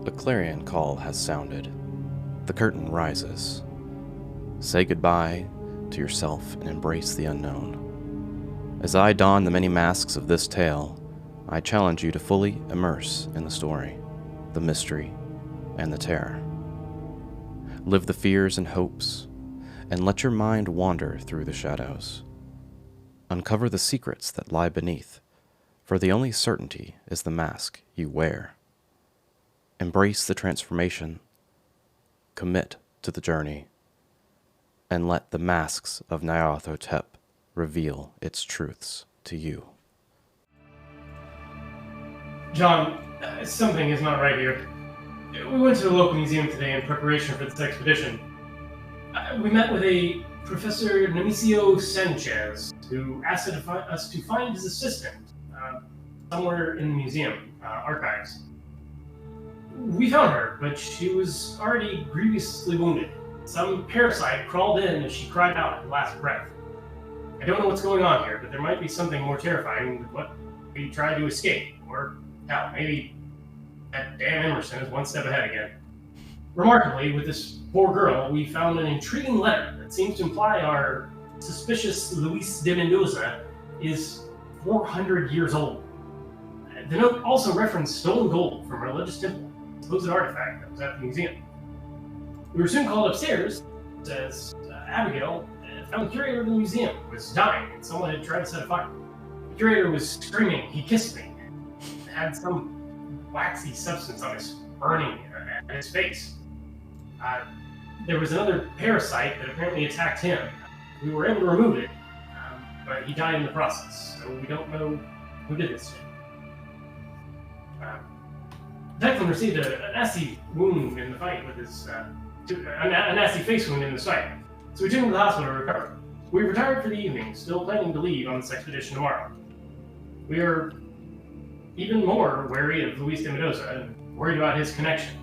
The clarion call has sounded. The curtain rises. Say goodbye to yourself and embrace the unknown. As I don the many masks of this tale, I challenge you to fully immerse in the story, the mystery, and the terror. Live the fears and hopes, and let your mind wander through the shadows. Uncover the secrets that lie beneath, for the only certainty is the mask you wear. Embrace the transformation, commit to the journey, and let the masks of Nyarlathotep reveal its truths to you. John, something is not right here. We went to the local museum today in preparation for this expedition. We met with a Professor Nemesio Sanchez, who asked us to find his assistant somewhere in the museum archives. We found her, but she was already grievously wounded. Some parasite crawled in as she cried out at the last breath. I don't know what's going on here, but there might be something more terrifying than what we tried to escape. Or, hell, maybe that damn Emerson is one step ahead again. Remarkably, with this poor girl, we found an intriguing letter that seems to imply our suspicious Luis de Mendoza is 400 years old. The note also referenced stolen gold from a religious temple, a supposed artifact that was at the museum. We were soon called upstairs as Abigail found the curator of the museum was dying and someone had tried to set a fire. The curator was screaming, "He kissed me," and had some waxy substance on his burning at his face. There was another parasite that apparently attacked him. We were able to remove it, but he died in the process, so we don't know who did this to him. Declan received a nasty wound in the fight with his, a nasty face wound in the fight, so we took him to the hospital to recover. We retired for the evening, still planning to leave on this expedition tomorrow. We are even more wary of Luis de Mendoza and worried about his connection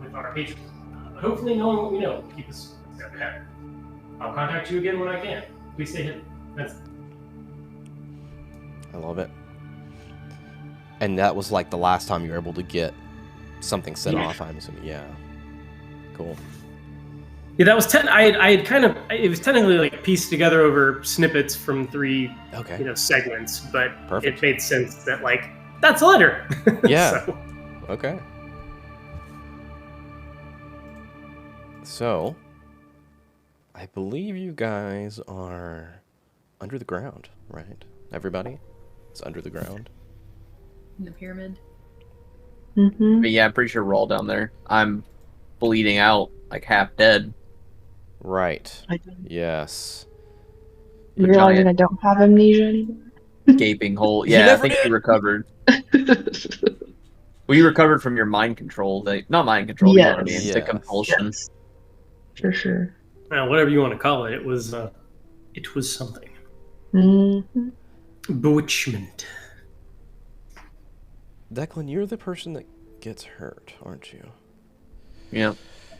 with our patrons. But hopefully knowing what we know will keep us a step ahead. I'll contact you again when I can. Please stay hidden. That's... I love it. And that was like the last time you were able to get something set off, I'm assuming. Yeah. Cool. Yeah, that was I had kind of, it was technically like pieced together over snippets from three segments, but Perfect. It made sense that like that's a letter. Yeah. Okay. So I believe you guys are under the ground, right? Everybody? It's under the ground. In the pyramid. Mm-hmm. But yeah, I'm pretty sure we're all down there. I'm bleeding out, like half dead. Right. Yes. You realizing I don't have amnesia anymore? Gaping hole. Yeah, I think you recovered. Well, you recovered from your mind control. Not mind control, yes. You know what I mean? It's a compulsion. Yes. For sure. Whatever you want to call it, it was something. Mm-hmm. Bewitchment. Declan, you're the person that gets hurt, aren't you? Yeah.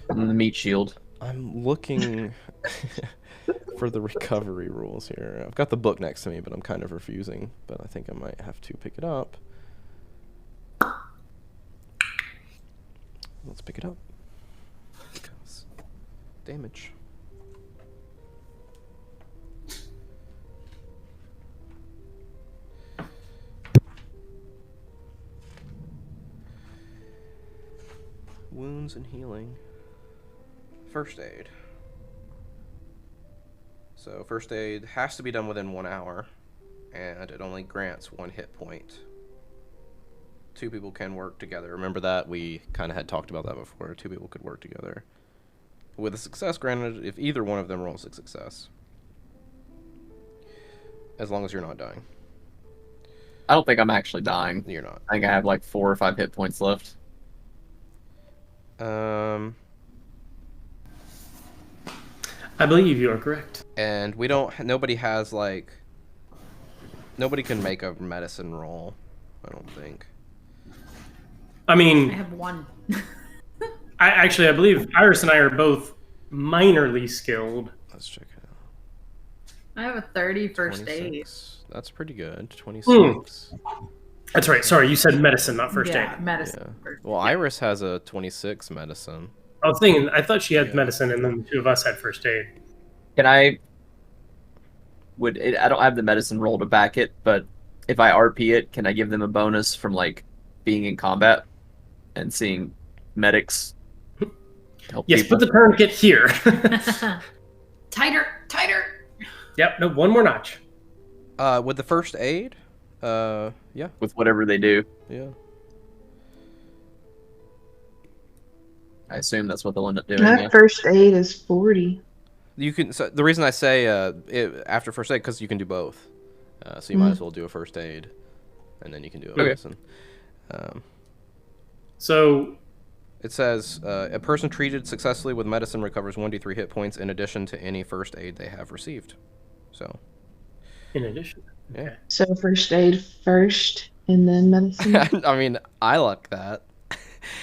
I'm the meat shield. I'm looking for the recovery rules here. I've got the book next to me, but I'm kind of refusing. But I think I might have to pick it up. Let's pick it up. Because damage. Wounds and healing. First aid. So first aid has to be done within 1 hour, and it only grants 1 hit point. 2 people can work together. Remember that? We kind of had talked about that before. 2 people could work together. With a success granted if either one of them rolls a success. As long as you're not dying. I don't think I'm actually dying. You're not. I think I have like 4 or 5 hit points left. I believe you are correct. And we don't, nobody has like, nobody can make a medicine roll, I don't think. I mean, I have 1. I believe Iris and I are both minorly skilled. Let's check it out. I have a 30 first 26. aid. That's pretty good. 26. That's right. Sorry, you said medicine, not first yeah, aid. medicine. Yeah. Well, Iris has a 26 medicine. I was thinking, I thought she had Yeah. medicine, and then the two of us had first aid. Can I? I don't have the medicine roll to back it, but if I RP it, can I give them a bonus from like being in combat and seeing medics help Yes, people? put the tourniquet here. Tighter. Yep. No, one more notch. With the first aid, yeah, With whatever they do. yeah. I assume that's what they'll end up doing. That Yeah. first aid is 40. You can. So the reason I say after first aid because you can do both. So you might as well do a first aid, and then you can do a Okay. medicine. So, It says a person treated successfully with medicine recovers 1d3 hit points in addition to any first aid they have received. So in addition. yeah. So first aid first, and then medicine. I mean, I like that.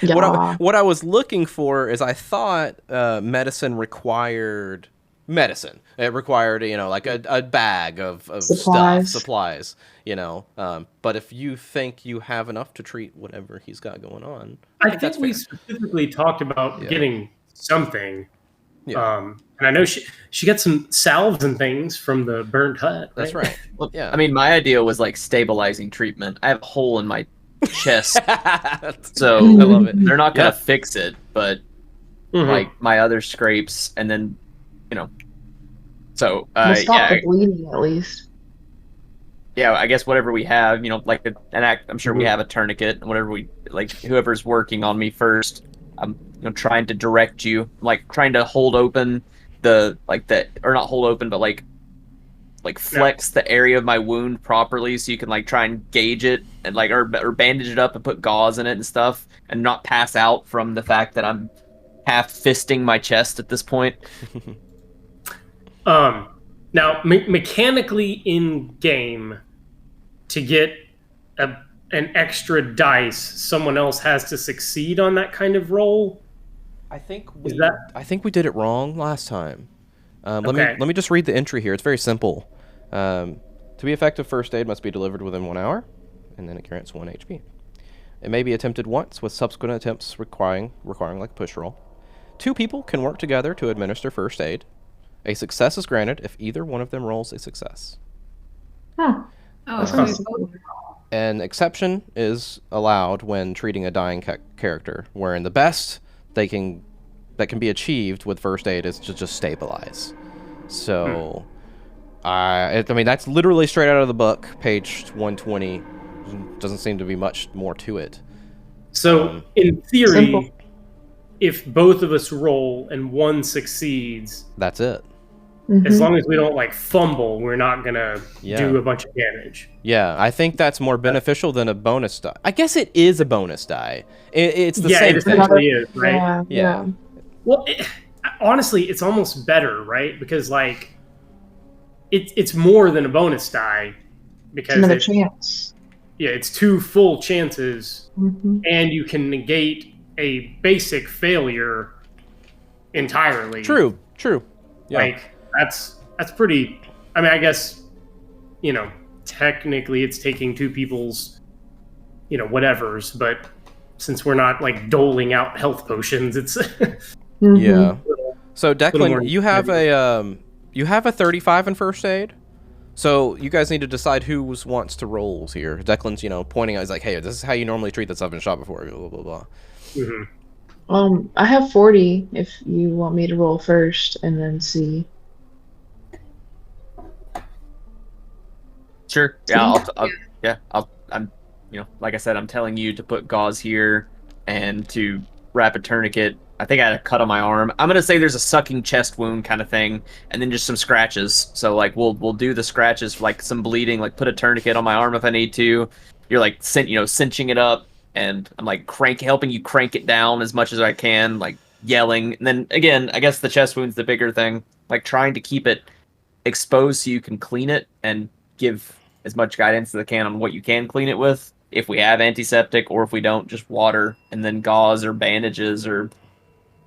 Yeah. What I was looking for is I thought medicine required medicine. It required, like a bag of Supplies. supplies, But if you think you have enough to treat whatever he's got going on, I think that's we fair. specifically talked about Yeah. getting something. Yeah. And I know she got some salves and things from the burnt hut. That's right. Well, Yeah. I mean, my idea was like stabilizing treatment. I have a hole in my chest, so I love it. they're not gonna Yeah. fix it. But Mhm. like my other scrapes, and then So We'll stop yeah, the bleeding at least. yeah. I guess whatever we have, like I'm sure we Mhm. have a tourniquet, and whatever we like. Whoever's working on me first, I'm trying to direct you, like trying to hold open or not hold open, but like flex the area of my wound properly, so you can like try and gauge it and like or bandage it up and put gauze in it and stuff, and not pass out from the fact that I'm half fisting my chest at this point. Now, mechanically in game, to get an extra dice, someone else has to succeed on that kind of roll. I think Is we did it wrong last time. Okay. Let me just read the entry here. It's very simple. To be effective, first aid must be delivered within 1 hour, and then it grants 1 HP. It may be attempted once, with subsequent attempts requiring like a push roll. 2 people can work together to administer first aid. A success is granted if either one of them rolls a success. Huh. Oh, so Sounds we both An exception is allowed when treating a dying character, wherein the best that can be achieved with first aid is to just stabilize. So, I mean, that's literally straight out of the book, page 120. Doesn't seem to be much more to it. So, in theory, Simple. if both of us roll and one succeeds, That's it. as Mhm. long as we don't like fumble, we're not gonna Yeah. do a bunch of damage. Yeah, I think that's more beneficial than a bonus die. I guess it is a bonus die. It's the Yeah, same it thing. essentially is, right? Yeah. Yeah. Well, honestly, it's almost better, right? Because like, it's more than a bonus die, It's because another chance. it's 2 full chances, Mhm. and you can negate a basic failure entirely. True. Yeah. Like that's pretty. I mean, I guess technically it's taking 2 people's whatevers, but since we're not like doling out health potions, it's Mhm. Yeah. So little more Declan, you have a 35 in first aid. So you guys need to decide who wants to rolls here. Declan's, pointing out. He's like, "Hey, this is how you normally treat this. I've been shot before." Blah blah blah. Mhm. I have 40 if you want me to roll first and then see. Sure. Yeah. I'm like I said, I'm telling you to put gauze here and to wrap a tourniquet. I think I had a cut on my arm. I'm gonna say there's a sucking chest wound kind of thing, and then just some scratches. So like we'll do the scratches for like some bleeding. Like put a tourniquet on my arm if I need to. You're like cinching it up, and I'm like helping you crank it down as much as I can, like yelling. And then again, I guess the chest wound's the bigger thing. Like trying to keep it exposed so you can clean it and give as much guidance as I can on what you can clean it with. If we have antiseptic, or if we don't, just water, and then gauze or bandages or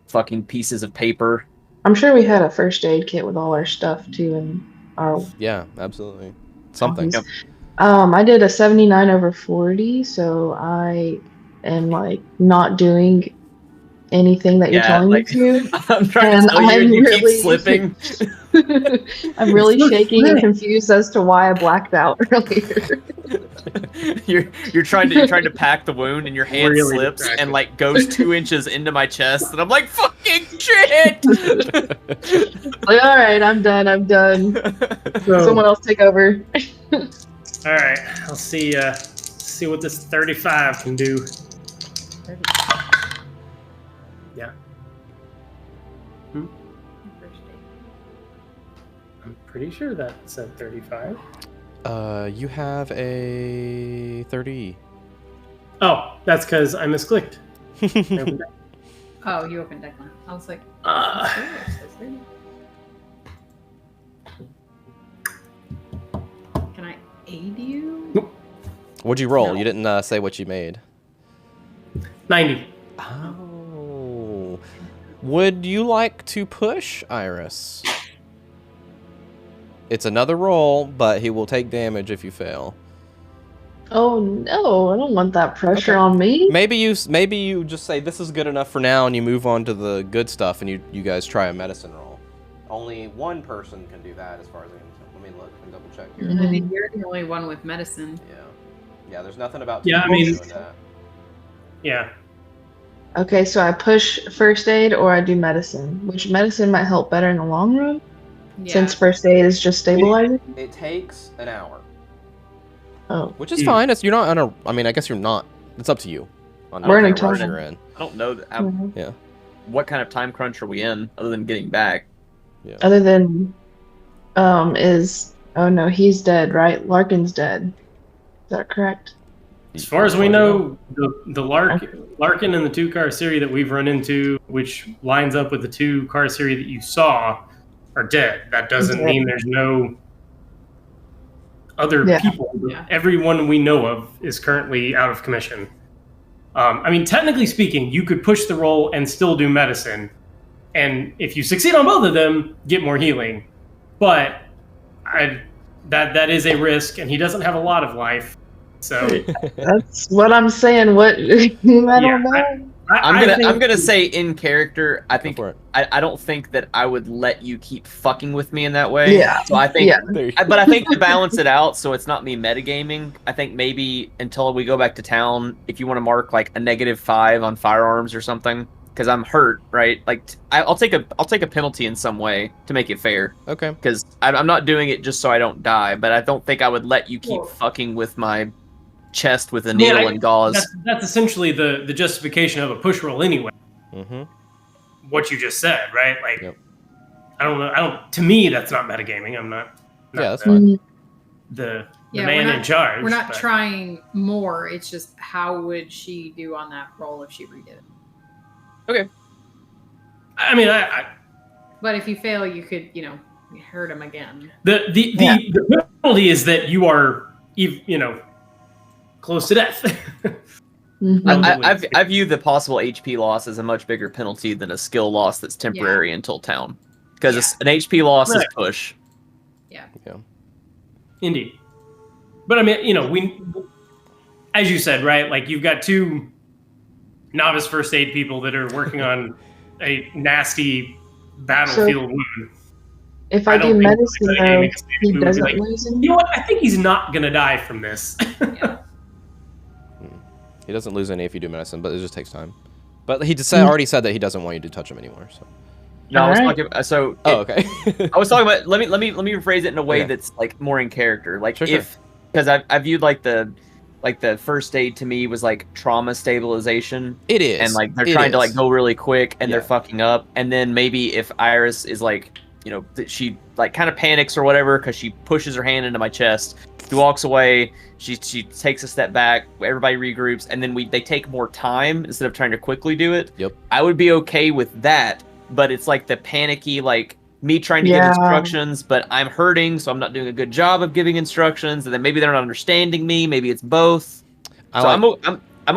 fucking pieces of paper. I'm sure we had a first aid kit with all our stuff too, and our Yeah, absolutely. Something. copies. I did a 79 over 40, so I am like not doing anything that you're telling me to. I'm trying And to tell you, and you keep slipping. I'm really shaking and confused as to why I blacked out earlier. you're trying to pack the wound, and your hand Really slips distracted. and like goes 2 inches into my chest, and I'm like, fucking shit. Like, all right, I'm done. So, Someone else take over. all right, I'll see what this 35 can do. Yeah, I'm pretty sure that said 35. You have a 30. Oh, that's because I misclicked. Oh, you opened Declan. I was like, can I aid you? What'd you roll? No. You didn't say what you made. 90. Oh. Would you like to push, Iris? It's another roll, but he will take damage if you fail. Oh no, I don't want that pressure Okay. on me. Maybe you just say this is good enough for now, and you move on to the good stuff, and you guys try a medicine roll. Only one person can do that, as far as I can tell. Let me look and double check here. I think you're the only one with medicine. Yeah. There's nothing about Yeah, I people mean- doing that. Yeah. Okay, so I push first aid or I do medicine. Which medicine might help better in the long run? Yeah. Since first aid is just stabilizing? It takes an hour, Oh. which is fine. You're not on a. I mean, I guess you're not. It's up to you. On We're in what a kind of rush time. you're in. I don't know. Mhm. Yeah. What kind of time crunch are we in, other than getting back? Yeah. Other than, oh no, he's dead, right? Larkin's dead. Is that correct? As far as we know, the Larkin and the 2-car series that we've run into, which lines up with the 2-car series that you saw, are dead. That doesn't Okay. mean there's no other Yeah. people. Yeah. Everyone we know of is currently out of commission. I mean, technically speaking, you could push the roll and still do medicine. And if you succeed on both of them, get more healing. But that is a risk, and he doesn't have a lot of life. So That's what I'm saying. What? I don't know. I'm gonna say in character. I Go think for it. I don't think that I would let you keep fucking with me in that way. Yeah. So I think, Yeah. There you but I think to balance it out, so it's not me metagaming. I think maybe until we go back to town, if you want to mark like a -5 on firearms or something, because I'm hurt, right? Like I'll take a penalty in some way to make it fair, Okay. because I'm not doing it just so I don't die. But I don't think I would let you keep Well- fucking with my chest with a Yeah, needle and gauze. that's essentially the justification of a push roll anyway. Mm-hmm. What you just said, right? Like, Yep. I don't know. To me, that's not metagaming. I'm not Yeah, that's the, fine. the Yeah, man we're not- in charge. We're not but- trying more. It's just how would she do on that roll if she redid it? I mean, I But if you fail, you could, hurt him again. the penalty is that you are, close to death. Mhm. I view the possible HP loss as a much bigger penalty than a skill loss that's temporary until town. Because an HP loss is Right. push. Indeed. But I mean, we, as you said, right? Like you've got 2 novice first aid people that are working on a nasty battlefield wound. If I do don't think medicine metagaming though, is he we would be doesn't like, lose You any. know what? I think he's not gonna die from this. He doesn't lose any if you do medicine, but it just takes time. But he already said that he doesn't want you to touch him anymore. So. No, I was Alright. talking. So Oh, okay. I was talking about. Let me rephrase it in a way Okay. that's like more in character. Like Sure, because I viewed like the first aid to me was like trauma stabilization. It is. And like they're It trying to is. like go really quick and they're Yeah. fucking up, and then maybe if Iris is like she like kind of panics or whatever because she pushes her hand into my chest, she walks away, she takes a step back, everybody regroups, and then they take more time instead of trying to quickly do it. Yep. I would be okay with that, but it's like the panicky like me trying to give Yeah. instructions, but I'm hurting, so I'm not doing a good job of giving instructions, and then maybe they're not understanding me, maybe it's both. I'm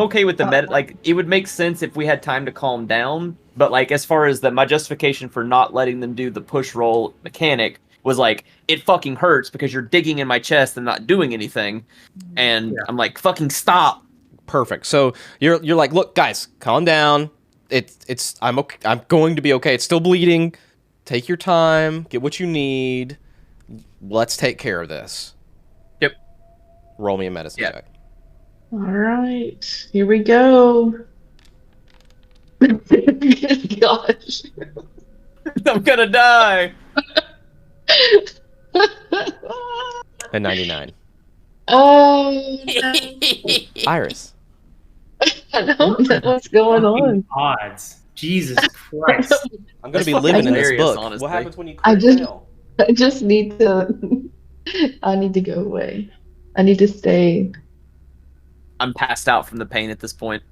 okay with the like it would make sense if we had time to calm down, but like as far as my justification for not letting them do the push roll mechanic was like, it fucking hurts because you're digging in my chest and not doing anything. And I'm like, fucking stop. Perfect. So you're like, look, guys, calm down. I'm okay. I'm going to be okay. It's still bleeding. Take your time. Get what you need. Let's take care of this. Yep. Roll me a medicine check. All right, here we go. Gosh. I'm gonna die. A 99. Oh, Iris. I don't know what's going on. Odds. Jesus Christ. I'm going to be That's living in this hilarious, book. honestly. What happens when you I crit just- fail? I just need to. I need to go away. I need to stay. I'm passed out from the pain at this point.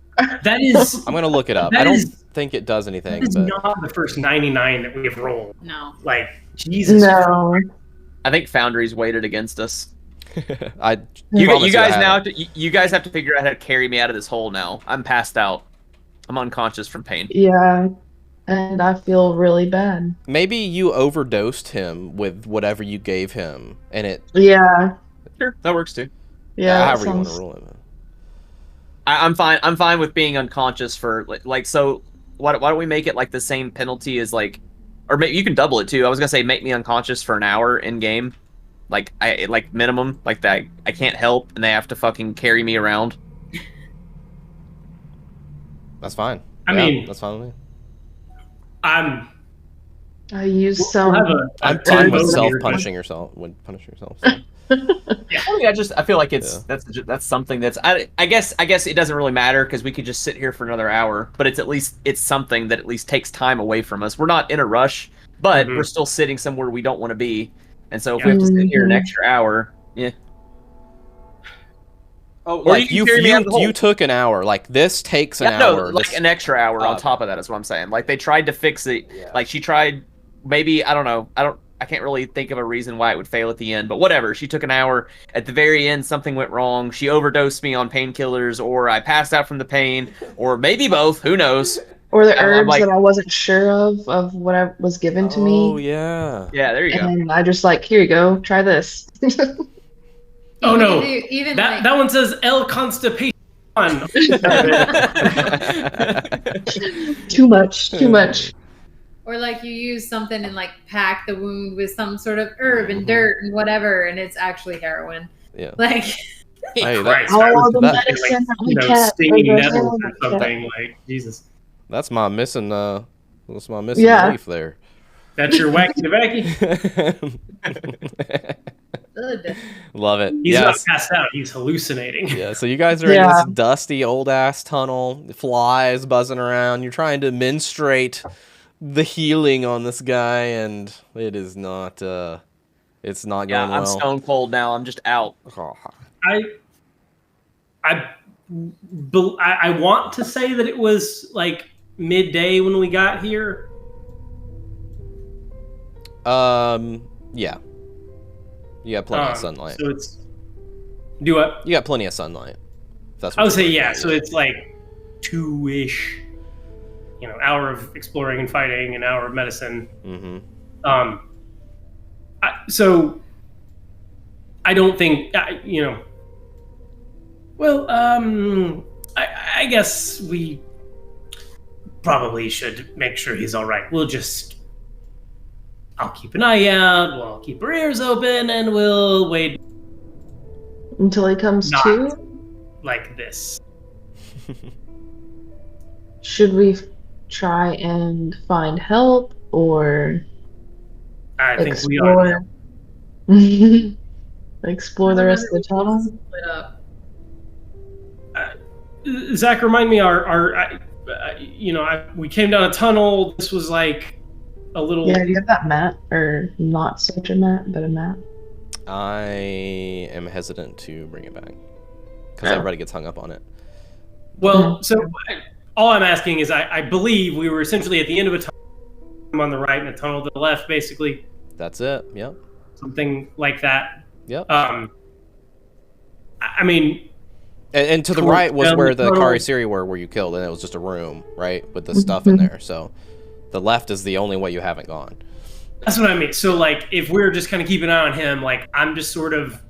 That is. I'm going to look it up. That I don't is- think it does anything. That is But not the first 99 that we have rolled. No. Like, Jesus. No. I think Foundry's weighted against us. I You promise guys I now, haven't. you guys have to figure out how to carry me out of this hole now. I'm passed out. I'm unconscious from pain. Yeah, and I feel really bad. Maybe you overdosed him with whatever you gave him, and it. Yeah, Sure, that works too. yeah. that however you want to sounds- rule it. I'm fine. I'm fine with being unconscious for like. So why don't we make it like the same penalty as like, or you can double it too. I was gonna say make me unconscious for an hour in game, like minimum, like that. I can't help, and they have to fucking carry me around. That's fine. I mean- that's fine with me. I'm. I use We'll some. have a I'm a fine team with over here. self-punishing yourself. When punish yourself. So. I mean, I feel like it's Yeah. that's something that's I guess it doesn't really matter because we could just sit here for another hour, but it's something that at least takes time away from us. We're not in a rush, but Mhm. we're still sitting somewhere we don't want to be, and so if Yeah. we have to sit here an Mhm. extra hour, yeah. Oh, Or like you can carry me out of the hole. you took an hour. Like this takes an No, hour. like This- an extra hour Oh, on okay. top of that is what I'm saying. Like they tried to fix it. Yeah. Like she tried. Maybe I don't know. I can't really think of a reason why it would fail at the end, but whatever. She took an hour. At the very end, something went wrong. She overdosed me on painkillers, or I passed out from the pain, or maybe both. Who knows? Or the I'm herbs like- that I wasn't sure of what I was given to Oh me. yeah. Yeah, there you go. And I just like, here you go, try this. Oh no. Even That like, that one says L constipation. Too much, too much. or like you use something and like pack the wound with some sort of herb and Mhm. dirt and whatever, and it's actually heroin. Yeah. Like, Hey, Christ, that, I All was the that- medicine that you we know, kept. stinging was nettles all or that kept. something. Like, Jesus. that's my missing. That's my missing Yeah. leaf there. That's your wacky wacky. ugh. Love it. He's yes. not passed out. He's hallucinating. Yeah, so you guys are in Yeah. this dusty old ass tunnel, flies buzzing around. You're trying to menstruate the healing on this guy, and it is not. It's not Yeah, going I'm well. stone cold now. I'm just out. Oh, I want to say that it was like midday when we got here. yeah. You got plenty of sunlight. So it's do what? You got plenty of sunlight. If that's what I would you're say looking yeah. at, So it's like 2-ish. You know, hour of exploring and fighting, an hour of medicine. Mhm. So I don't think Well, I guess we probably should make sure he's all right. I'll keep an eye out. We'll keep our ears open, and we'll wait Until he comes Not- to? like this. Should we try and find help or I think we are. explore? Explore the rest of the tunnel? Split up. Zach, remind me. We came down a tunnel. This was like a little. Yeah, do you have that map? Or not such a map, but a map? I am hesitant to bring it back because Oh. everybody gets hung up on it. Well, so all I'm asking is, I believe we were essentially at the end of a tunnel on the right and a tunnel to the left, basically That's it. Yep. something like that. Yep. I mean, And to the Cool. right was where the tunnel- Kari Siri were you killed, and it was just a room, right, with the stuff in there. So the left is the only way you haven't gone. That's what I mean. So, like, if we're just kind of keeping an eye on him, like, I'm just sort of,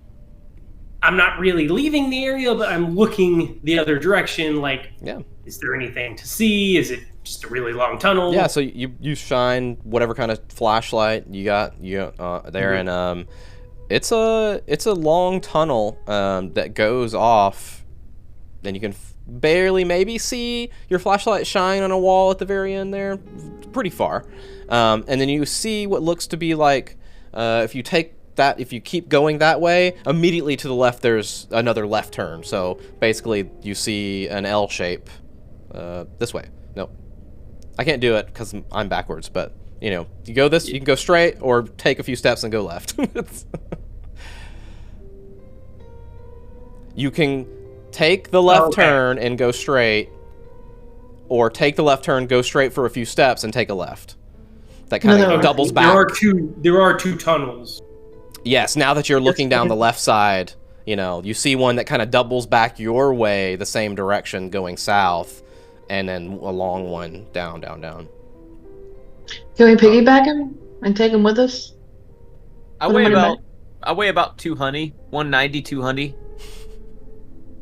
I'm not really leaving the area, but I'm looking the other direction. Like, is there anything to see? Is it just a really long tunnel? Yeah. So you shine whatever kind of flashlight you got there, and it's a long tunnel that goes off, and you can barely maybe see your flashlight shine on a wall at the very end there, pretty far, and then you see what looks to be like if you keep going that way, immediately to the left there's another left turn. So basically you see an L shape this way. No, I can't do it because I'm backwards, but you go this, you can go straight or take a few steps and go left. You can take the left turn and go straight, or take the left turn, go straight for a few steps, and take a left. That kind of doubles back. There are two tunnels. Yes, now that you're looking down the left side, you see one that kind of doubles back your way, the same direction, going south, and then a long one down. Can we piggyback him and take him with us? I weigh about 200, 190, 200.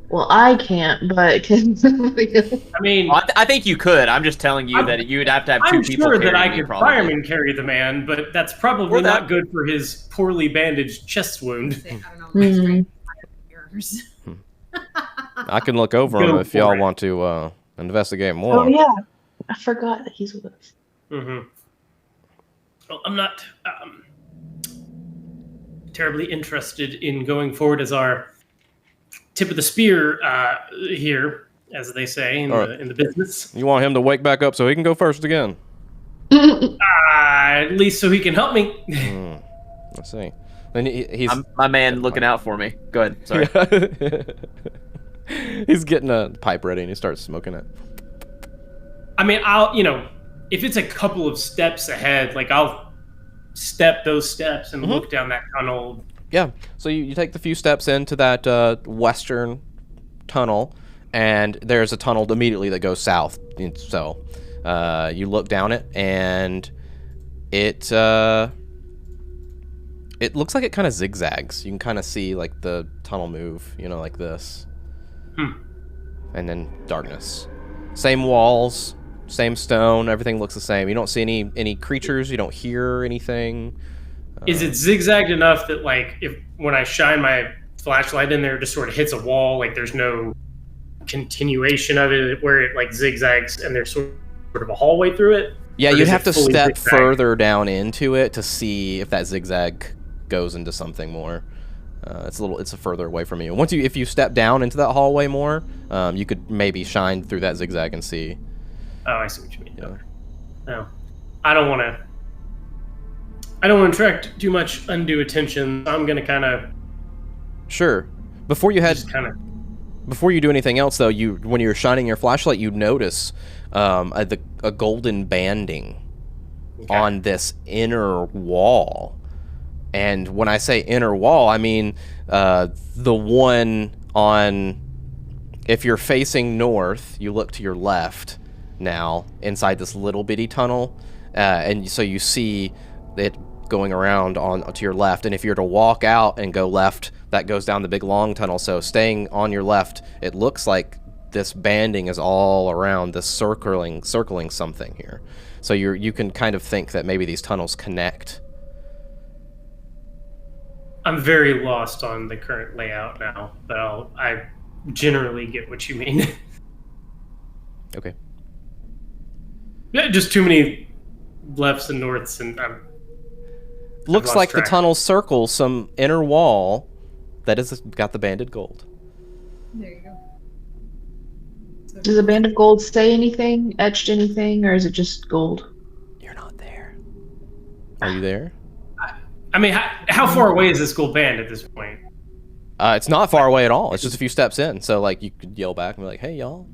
Well, I can't, but can somebody else? I mean, I think you could. I'm just telling you that you'd have to have two people. I'm sure that I could fireman carry the man, but that's probably not good for his poorly bandaged chest wound. I don't know. I can look over him if y'all want to investigate more. Oh yeah, I forgot that he's with us. Mm-hmm. Well, I'm not terribly interested in going forward as our tip of the spear here, as they say in the business. You want him to wake back up so he can go first again? At least so he can help me. Let's see. Then he's my man looking out for me. Go ahead. Sorry. He's getting a pipe ready and he starts smoking it. I mean, if it's a couple of steps ahead, like I'll step those steps and look down that tunnel. Yeah, so you take the few steps into that western tunnel, and there's a tunnel immediately that goes south. And so you look down it, and it looks like it kind of zigzags. You can kind of see like the tunnel move, like this. And then darkness. Same walls, same stone, everything looks the same. You don't see any creatures, you don't hear anything. Is it zigzagged enough that, like, when I shine my flashlight in there, it just sort of hits a wall, like there's no continuation of it where it, like, zigzags and there's sort of a hallway through it? Yeah, you'd have to step further down into it to see if that zigzag goes into something more. It's a further away from you. If you step down into that hallway more, you could maybe shine through that zigzag and see. Oh, I see what you mean. Yeah. No, I don't want to attract too much undue attention. I'm gonna kind of. Sure. Before you do anything else, though, when you're shining your flashlight, you notice a golden banding on this inner wall. And when I say inner wall, I mean the one on. If you're facing north, you look to your left now inside this little bitty tunnel, and so you see it going around to your left. And if you're to walk out and go left, that goes down the big long tunnel. So staying on your left, it looks like this banding is all around this circling something here. So you can kind of think that maybe these tunnels connect. I'm very lost on the current layout now, but I generally get what you mean. Okay. Yeah, just too many lefts and norths, and looks like the tunnel circles some inner wall that has got the banded gold. There you go. Does the band of gold say anything, etched anything, or is it just gold? You're not there. Are you there? I mean, how far away is this gold band at this point? It's not far away at all. It's just a few steps in. So, like, you could yell back and be like, "Hey, y'all."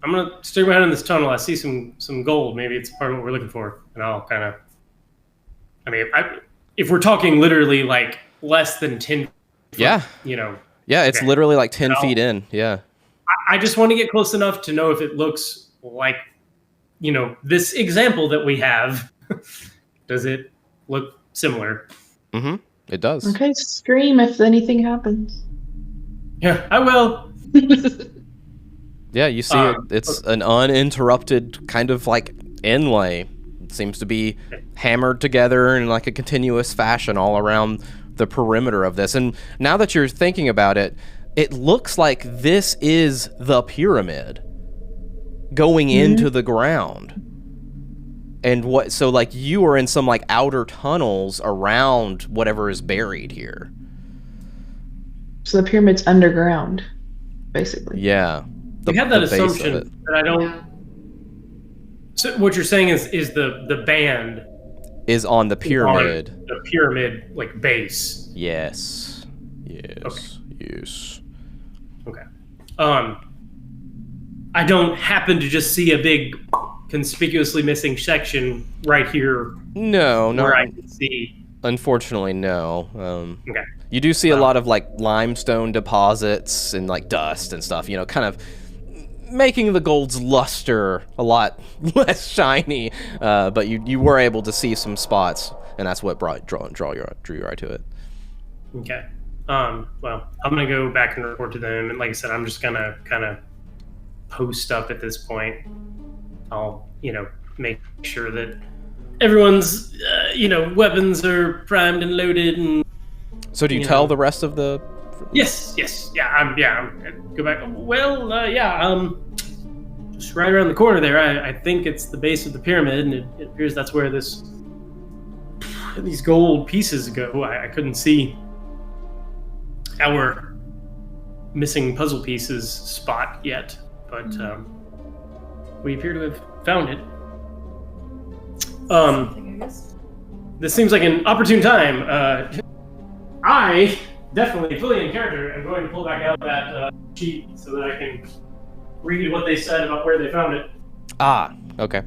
I'm gonna stick my head in this tunnel. I see some gold. Maybe it's part of what we're looking for, and I'll kind of. I mean, if we're talking literally like less than 10. Yeah. Yeah, it's literally like 10 feet in. Yeah. I just want to get close enough to know if it looks like this example that we have, does it look similar? Mm-hmm. It does. Okay, scream if anything happens. Yeah, I will. Yeah, you see it's an uninterrupted kind of like inlay. It seems to be hammered together in like a continuous fashion all around the perimeter of this. And now that you're thinking about it, it looks like this is the pyramid going into the ground. And so like you are in some like outer tunnels around whatever is buried here. So the pyramid's underground, basically. Yeah. We have that assumption, but I don't. Yeah. So what you're saying is the band is on the pyramid. On the pyramid like base. Yes. Okay. Yes. Okay. I don't happen to just see a big conspicuously missing section right here. No, where I can see. Unfortunately, no. Okay. You do see a lot of like limestone deposits and like dust and stuff, kind of making the gold's luster a lot less shiny. But you were able to see some spots, and that's what drew you right to it. Okay. Well, I'm gonna go back and report to them, and like I said, I'm just gonna kind of post up at this point. I'll, make sure that everyone's, weapons are primed and loaded. And so, do you tell the rest of the? Yes. Yeah. I'm gonna go back. Well, just right around the corner there. I think it's the base of the pyramid, and it appears that's where these gold pieces go. I couldn't see our missing puzzle pieces spot yet, but we appear to have found it. This seems like an opportune time. I definitely, fully in character, am going to pull back out that sheet so that I can read what they said about where they found it. Ah, okay.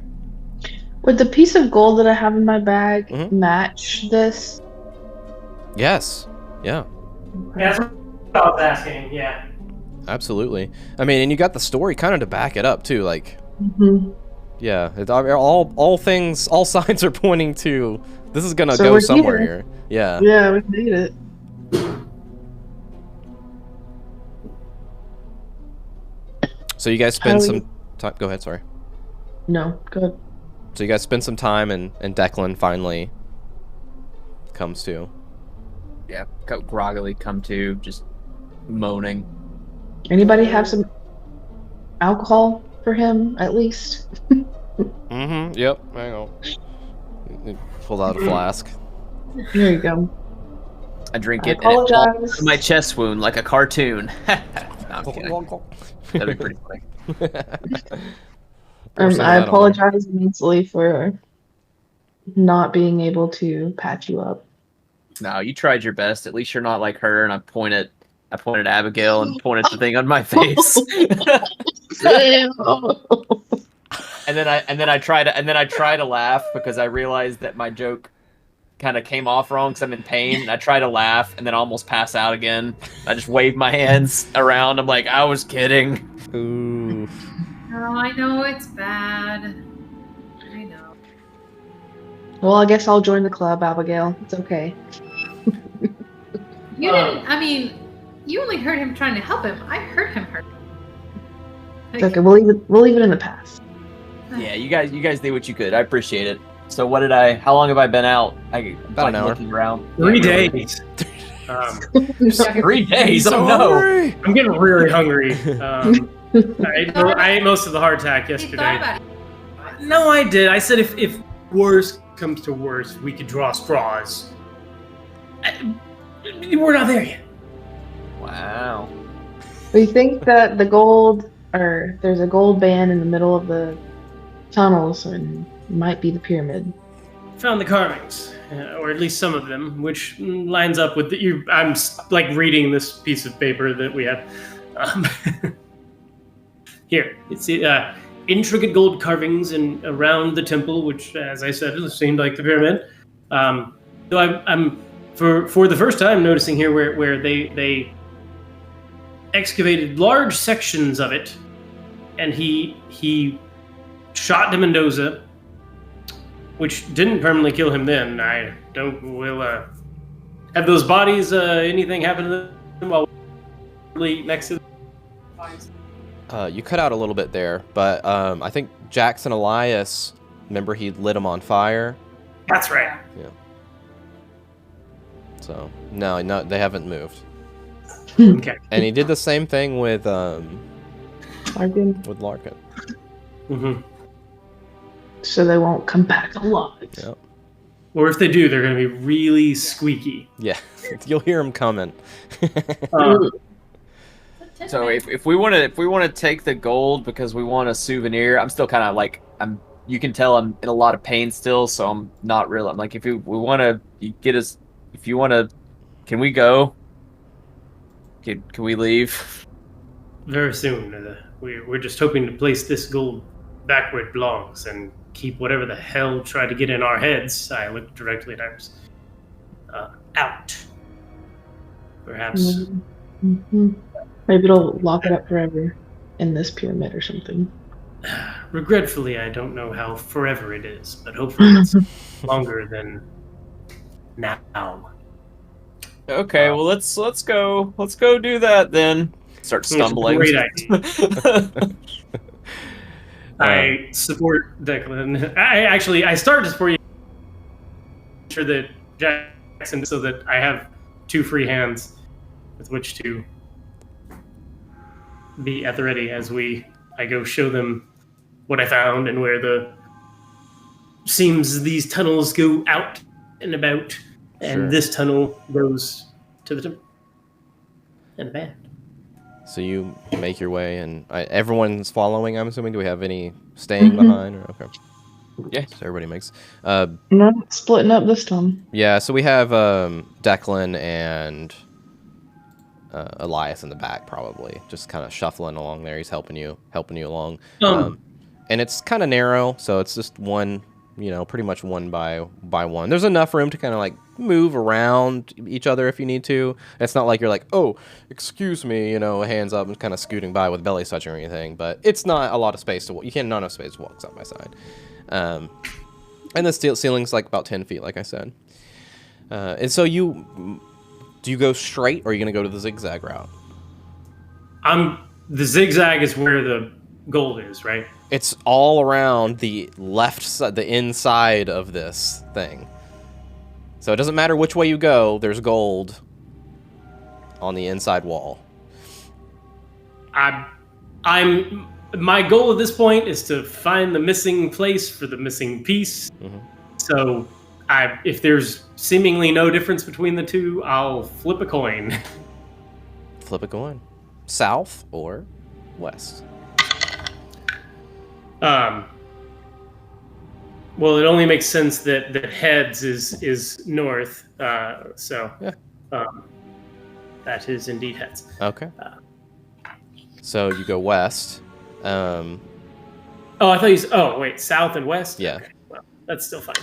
Would the piece of gold that I have in my bag match this? Yes. Yeah. Yeah, that's what I was asking, yeah. Absolutely. I mean, and you got the story kind of to back it up, too, like... Yeah, all signs are pointing to this is gonna go somewhere here. Yeah. Yeah, we made it. So you guys spend some time. Go ahead. Sorry. No, go ahead. So you guys spend some time, and Declan finally comes to. Yeah, groggily come to, just moaning. Anybody have some alcohol for him, at least? Yep. Hang on. Pulled out a flask. There you go. I drink I it, and it apologize. falls to my chest wound like a cartoon. No, I'm kidding. That'd be pretty funny. I apologize immensely for not being able to patch you up. No, you tried your best. At least you're not like her. And I pointed at Abigail and pointed the thing on my face. And then I try to laugh because I realized that my joke kind of came off wrong because I'm in pain. And I try to laugh and then almost pass out again. I just wave my hands around. I'm like, I was kidding. Ooh. Oh, I know it's bad. I know. Well, I guess I'll join the club, Abigail. It's okay. You didn't. I mean, you only heard him trying to help him. I heard him hurt. It's okay. We'll leave it in the past. Yeah, you guys did what you could. I appreciate it. So how long have I been out? About an hour. Looking around. 3 days. 3 days. So oh no! hungry. I'm getting really hungry. I ate most of the hardtack yesterday. No, I did. I said if worst comes to worst, we could draw straws. We're not there yet. Wow. We think that there's a gold band in the middle of the tunnels, and it might be the pyramid. Found the carvings, or at least some of them, which lines up with I'm like reading this piece of paper that we have. Here, it's intricate gold carvings around the temple, which, as I said, seemed like the pyramid. So I'm for the first time noticing here where they excavated large sections of it, and he shot de Mendoza, which didn't permanently kill him then. I don't will have those bodies anything happen to them while we're next to them? You cut out a little bit there, but I think Jackson Elias, remember he lit him on fire? That's right. Yeah. So, no, they haven't moved. Okay. And he did the same thing with Larkin. Larkin. Mm-hmm. So they won't come back alive. Yep. Or if they do, they're going to be really squeaky. Yeah, you'll hear him coming. So if we want to take the gold because we want a souvenir, I'm still kind of like you can tell I'm in a lot of pain still, so I'm not really. I'm like, if we want to get us, if you want to, can we go? Can we leave? Very soon. We're just hoping to place this gold back where it belongs and keep whatever the hell tried to get in our heads. I look directly at ours. Out. Perhaps. Mm-hmm. Maybe it'll lock it up forever in this pyramid or something. Regretfully, I don't know how forever it is, but hopefully it's longer than now. Okay, well let's go do that then. Start stumbling. Great idea. I support Declan. I started to support you. Sure that Jackson, so that I have 2 free hands with which to be at the ready as I go show them what I found and where seems these tunnels go out and about, and Sure. this tunnel goes to the and the band. So you make your way, and everyone's following, I'm assuming? Do we have any staying behind? Or, okay. Yeah. So everybody makes... No, splitting up this time. Yeah, so we have Declan and Elias in the back, probably. Just kind of shuffling along there. He's helping you along. And it's kind of narrow, so it's just one, pretty much one by one. There's enough room to kind of like move around each other if you need to. It's not like you're like, oh, excuse me, hands up and kind of scooting by with belly touching or anything. But it's not a lot of space to walk. You can't, not enough space to walk side by side. And the ceiling's like about 10 feet, like I said. And so do you go straight, or are you going to go to the zigzag route? The zigzag is where the gold is, right? It's all around the left side, the inside of this thing. So it doesn't matter which way you go, there's gold on the inside wall. My goal at this point is to find the missing place for the missing piece. Mm-hmm. So if there's seemingly no difference between the two, I'll flip a coin. Flip a coin. South or west? Well, it only makes sense that heads is north. So yeah. That is indeed heads. Okay. So you go west. I thought you said, oh, wait, south and west? Yeah. Okay. Well, that's still fine.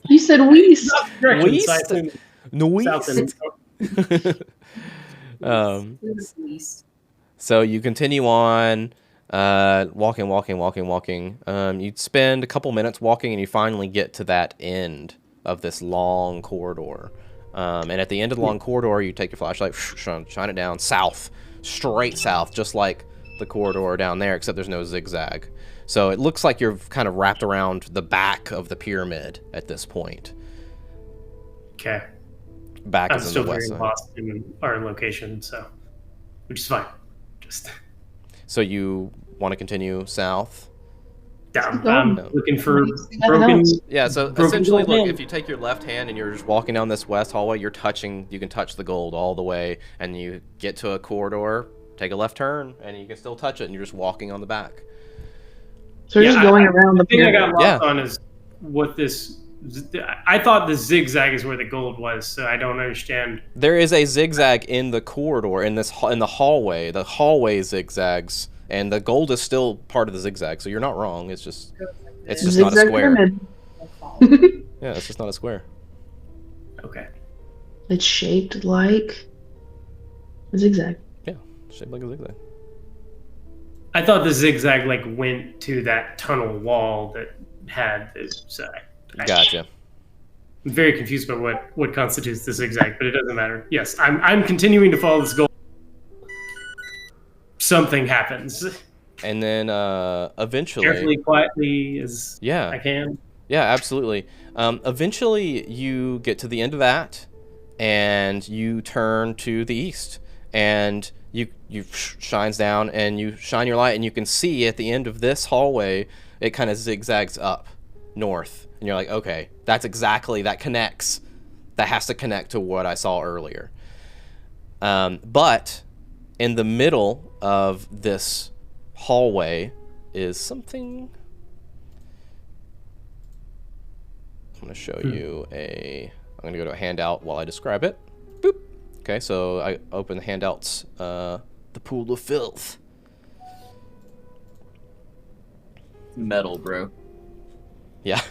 You said west. West? So I assume No, south and So you continue on, walking. You'd spend a couple minutes walking, and you finally get to that end of this long corridor. And at the end of the long corridor, you take your flashlight, shine it down south, straight south, just like the corridor down there, except there's no zigzag. So it looks like you're kind of wrapped around the back of the pyramid at this point. Okay. Back I'm is in still the west very side. lost in our location, which is fine. Just So you want to continue south? down. No. I'm looking for Nothing broken. else. Yeah, so Broken essentially, gold look, man. if you take your left hand and you're just walking down this west hallway, you can touch the gold all the way, and you get to a corridor, take a left turn, and you can still touch it, and you're just walking on the back. So we're just going around the The thing I pyramid. got lost on is what this. I thought the zigzag is where the gold was, so I don't understand. There is a zigzag in the corridor, in the hallway. The hallway zigzags, and the gold is still part of the zigzag, so you're not wrong. It's just not a Zigzag square. pyramid. Yeah, it's just not a square. Okay. It's shaped like a zigzag. Yeah, shaped like a zigzag. I thought the zigzag like went to that tunnel wall that had this. Gotcha. I'm very confused by what constitutes the zigzag, but it doesn't matter. Yes, I'm continuing to follow this goal. Something happens. And then eventually, Carefully, quietly, as I can. Yeah, absolutely. Eventually, you get to the end of that, and you turn to the east, and you shines down, and you shine your light, and you can see at the end of this hallway, it kind of zigzags up north, and you're like, okay, that connects. That has to connect to what I saw earlier. But in the middle of this hallway is something. I'm going to show you I'm going to go to a handout while I describe it. Boop. Okay, so I open the handouts. The pool of filth. Metal, bro. Yeah.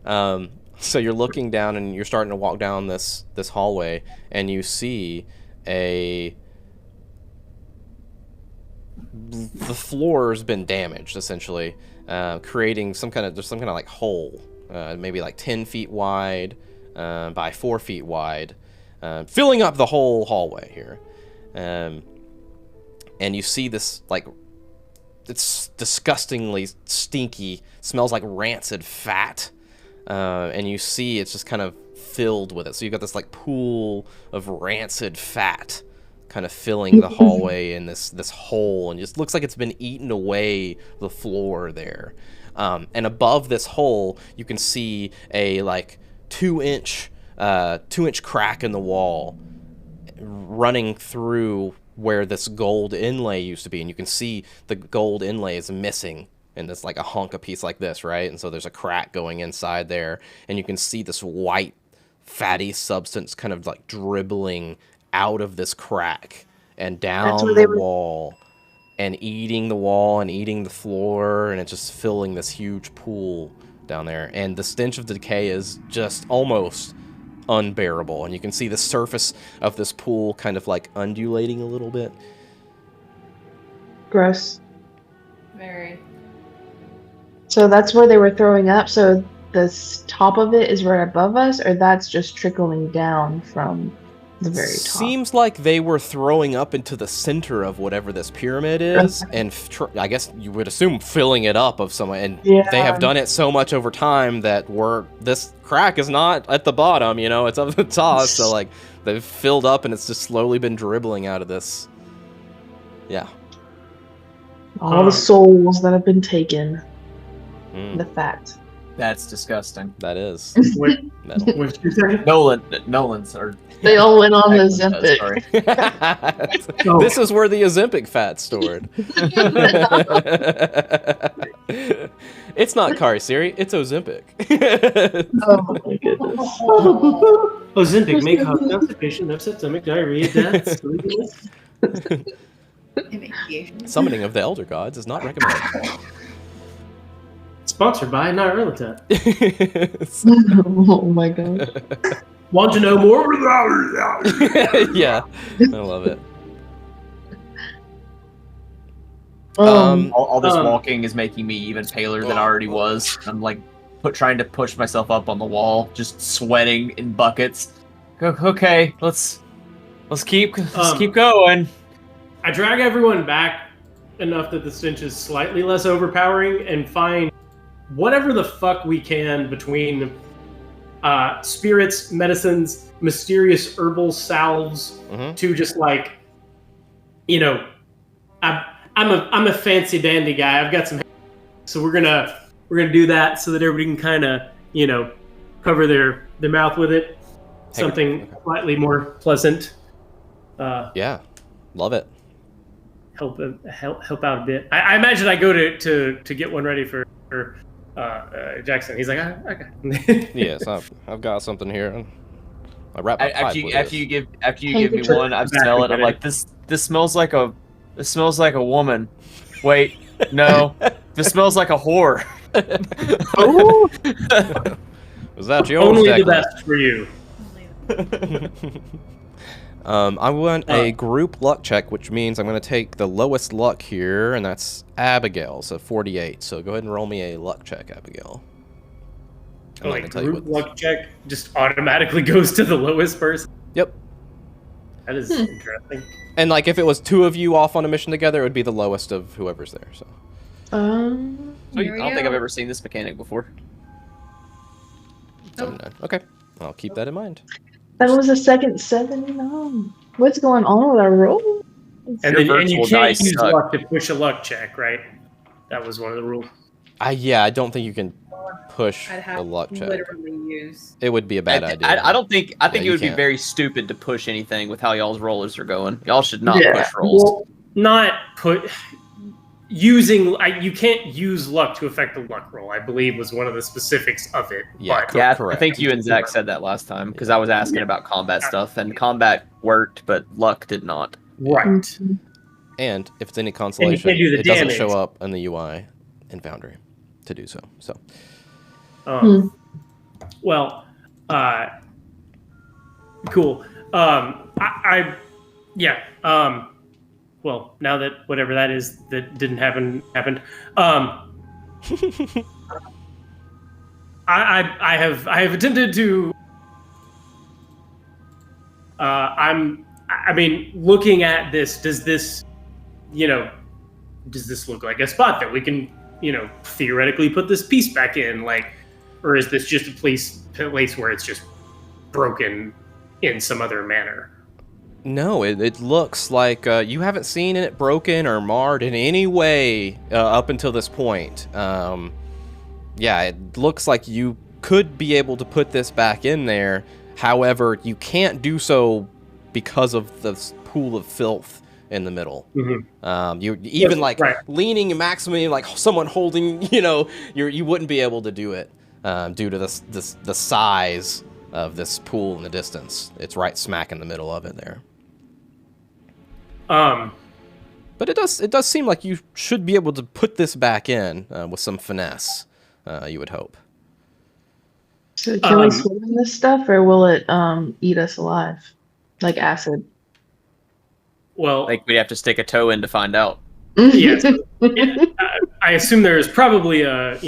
So you're looking down and you're starting to walk down this hallway, and you see the floor's been damaged, essentially, creating some kind of like hole, maybe like 10 feet wide by 4 feet wide, filling up the whole hallway here. And you see this, like, it's disgustingly stinky, smells like rancid fat, and you see it's just kind of filled with it. So you've got this like pool of rancid fat kind of filling the hallway in this hole, and just looks like it's been eaten away the floor there. And above this hole, you can see a like 2-inch crack in the wall running through where this gold inlay used to be, and you can see the gold inlay is missing, and it's like a hunk of piece like this, right? And so there's a crack going inside there, and you can see this white fatty substance kind of like dribbling out of this crack and down the wall and eating the wall and eating the floor, and it's just filling this huge pool down there. And the stench of decay is just almost unbearable, and you can see the surface of this pool kind of like undulating a little bit. Gross. Very. So that's where they were throwing up. So the top of it is right above us, or that's just trickling down from the very top? Seems like they were throwing up into the center of whatever this pyramid is, and I guess you would assume filling it up of someone. And they have done it so much over time that this crack is not at the bottom, it's up at the top. So like they've filled up, and it's just slowly been dribbling out of this. Yeah. All the souls that have been taken. The fat. That's disgusting. That is. Nolan's are. They all went on the Ozempic. This is where the Ozempic fat's stored. It's not Kari Siri, it's Ozempic. Oh my goodness. Ozempic may cause constipation, upset stomach, diarrhea, death, sleepiness. Summoning of the Elder Gods is not recommended. Sponsored by Nyarlathotep. Oh my god. Want to know more? Yeah, I love it. All this walking is making me even paler than I already was. I'm like trying to push myself up on the wall, just sweating in buckets. Okay, let's keep going. I drag everyone back enough that the stench is slightly less overpowering, and find whatever the fuck we can between spirits, medicines, mysterious herbal salves, to just like, I'm a fancy dandy guy. I've got some, so we're gonna do that so that everybody can kind of cover their mouth with it. Something slightly more pleasant. Yeah, love it. Help out a bit. I imagine I go to get one ready for Jackson. He's like, okay. Yes, I've got something here. I wrap my pipe with after you give me one, I smell it. I'm like, this smells like a woman. Wait, no, this smells like a whore. Oh, was that yours? Only the best for you. I want a group luck check, which means I'm going to take the lowest luck here, and that's Abigail, so 48. So go ahead and roll me a luck check, Abigail. Oh, like group luck check just automatically goes to the lowest person? Yep. That is interesting. And like if it was 2 of you off on a mission together, it would be the lowest of whoever's there. So. I don't think I've ever seen this mechanic before. Nope. Okay, I'll keep that in mind. That was a second 79. What's going on with our roll? And you can't use luck to push a luck check, right? That was one of the rules. Yeah, I don't think you can push I'd have a luck to check. literally use. It would be a bad idea. I think it would be can't. very stupid to push anything with how y'all's rollers are going. Y'all should not push rolls. Well, not put using. You can't use luck to affect the luck roll, I believe was one of the specifics of it. Yeah, but, Yeah, correct. I think you and Zach said that last time because I was asking about combat stuff, and combat worked, but luck did not. Right. And if it's any consolation, do the it doesn't damage. show up in the UI in Foundry to do so. So. Well, cool. Well, now that whatever that is that didn't happen happened. I have attempted to. I mean, looking at this, does this look like a spot that we can, theoretically put this piece back in, like, or is this just a place where it's just broken in some other manner? No, it looks like you haven't seen it broken or marred in any way up until this point. Yeah, it looks like you could be able to put this back in there. However, you can't do so because of the pool of filth in the middle. Mm-hmm. You even right. leaning maximally, like someone holding, you wouldn't be able to do it due to the size of this pool in the distance. It's right smack in the middle of it there. But it does seem like you should be able to put this back in with some finesse. You would hope. So can we swim in this stuff, or will it eat us alive, like acid? Well, I think we'd have to stick a toe in to find out. yes. I assume there's probably a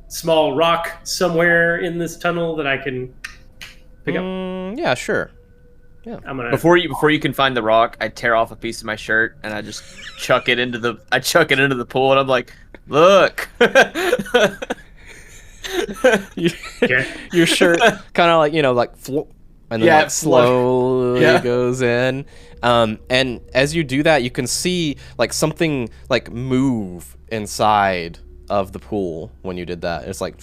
small rock somewhere in this tunnel that I can pick up. Yeah, sure. Yeah. I'm gonna Before you can find the rock, I tear off a piece of my shirt and I just chuck it into the pool, and I'm like, look. Your shirt kind of like and then slowly goes in. And as you do that, you can see like something like move inside of the pool when you did that. It's like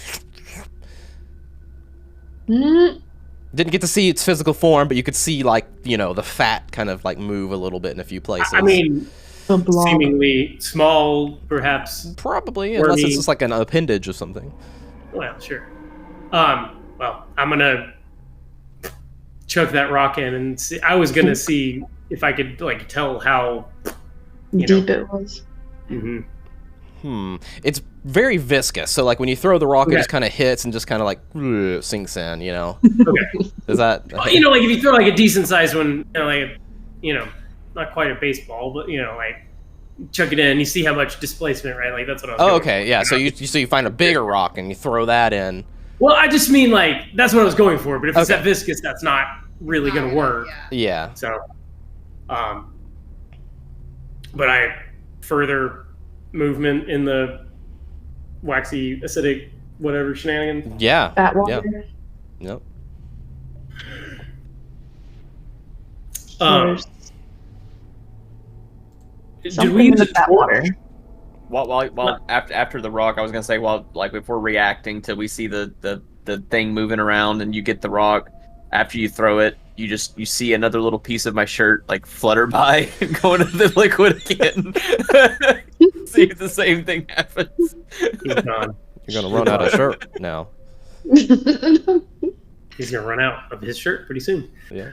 didn't get to see its physical form, but you could see like the fat kind of like move a little bit in a few places. I mean, seemingly small, perhaps. Probably, unless it's just like an appendage or something. Well, sure. Well, I'm gonna chuck that rock in and see. I was gonna see if I could tell how deep it was. Mm-hmm. It's very viscous, so like when you throw the rock, it just kind of hits and just kind of like sinks in. Okay. Is that? Well, like if you throw like a decent sized one, not quite a baseball, but like chuck it in, you see how much displacement, right? Like that's what I was. Okay, yeah. So you find a bigger rock and you throw that in. Well, I just mean that's what I was going for. But if it's that viscous, that's not really going to work. Yeah. So, but I further movement in the waxy acidic whatever shenanigans. Yeah. Fat water. Yeah. Yep. Did we use that water? While after the rock, I was gonna say, if we're reacting till we see the thing moving around and you get the rock, after you throw it, you see another little piece of my shirt flutter by and go into the liquid again. See if the same thing happens. He's gone. You're gonna run out of shirt now. He's gonna run out of his shirt pretty soon. Yeah.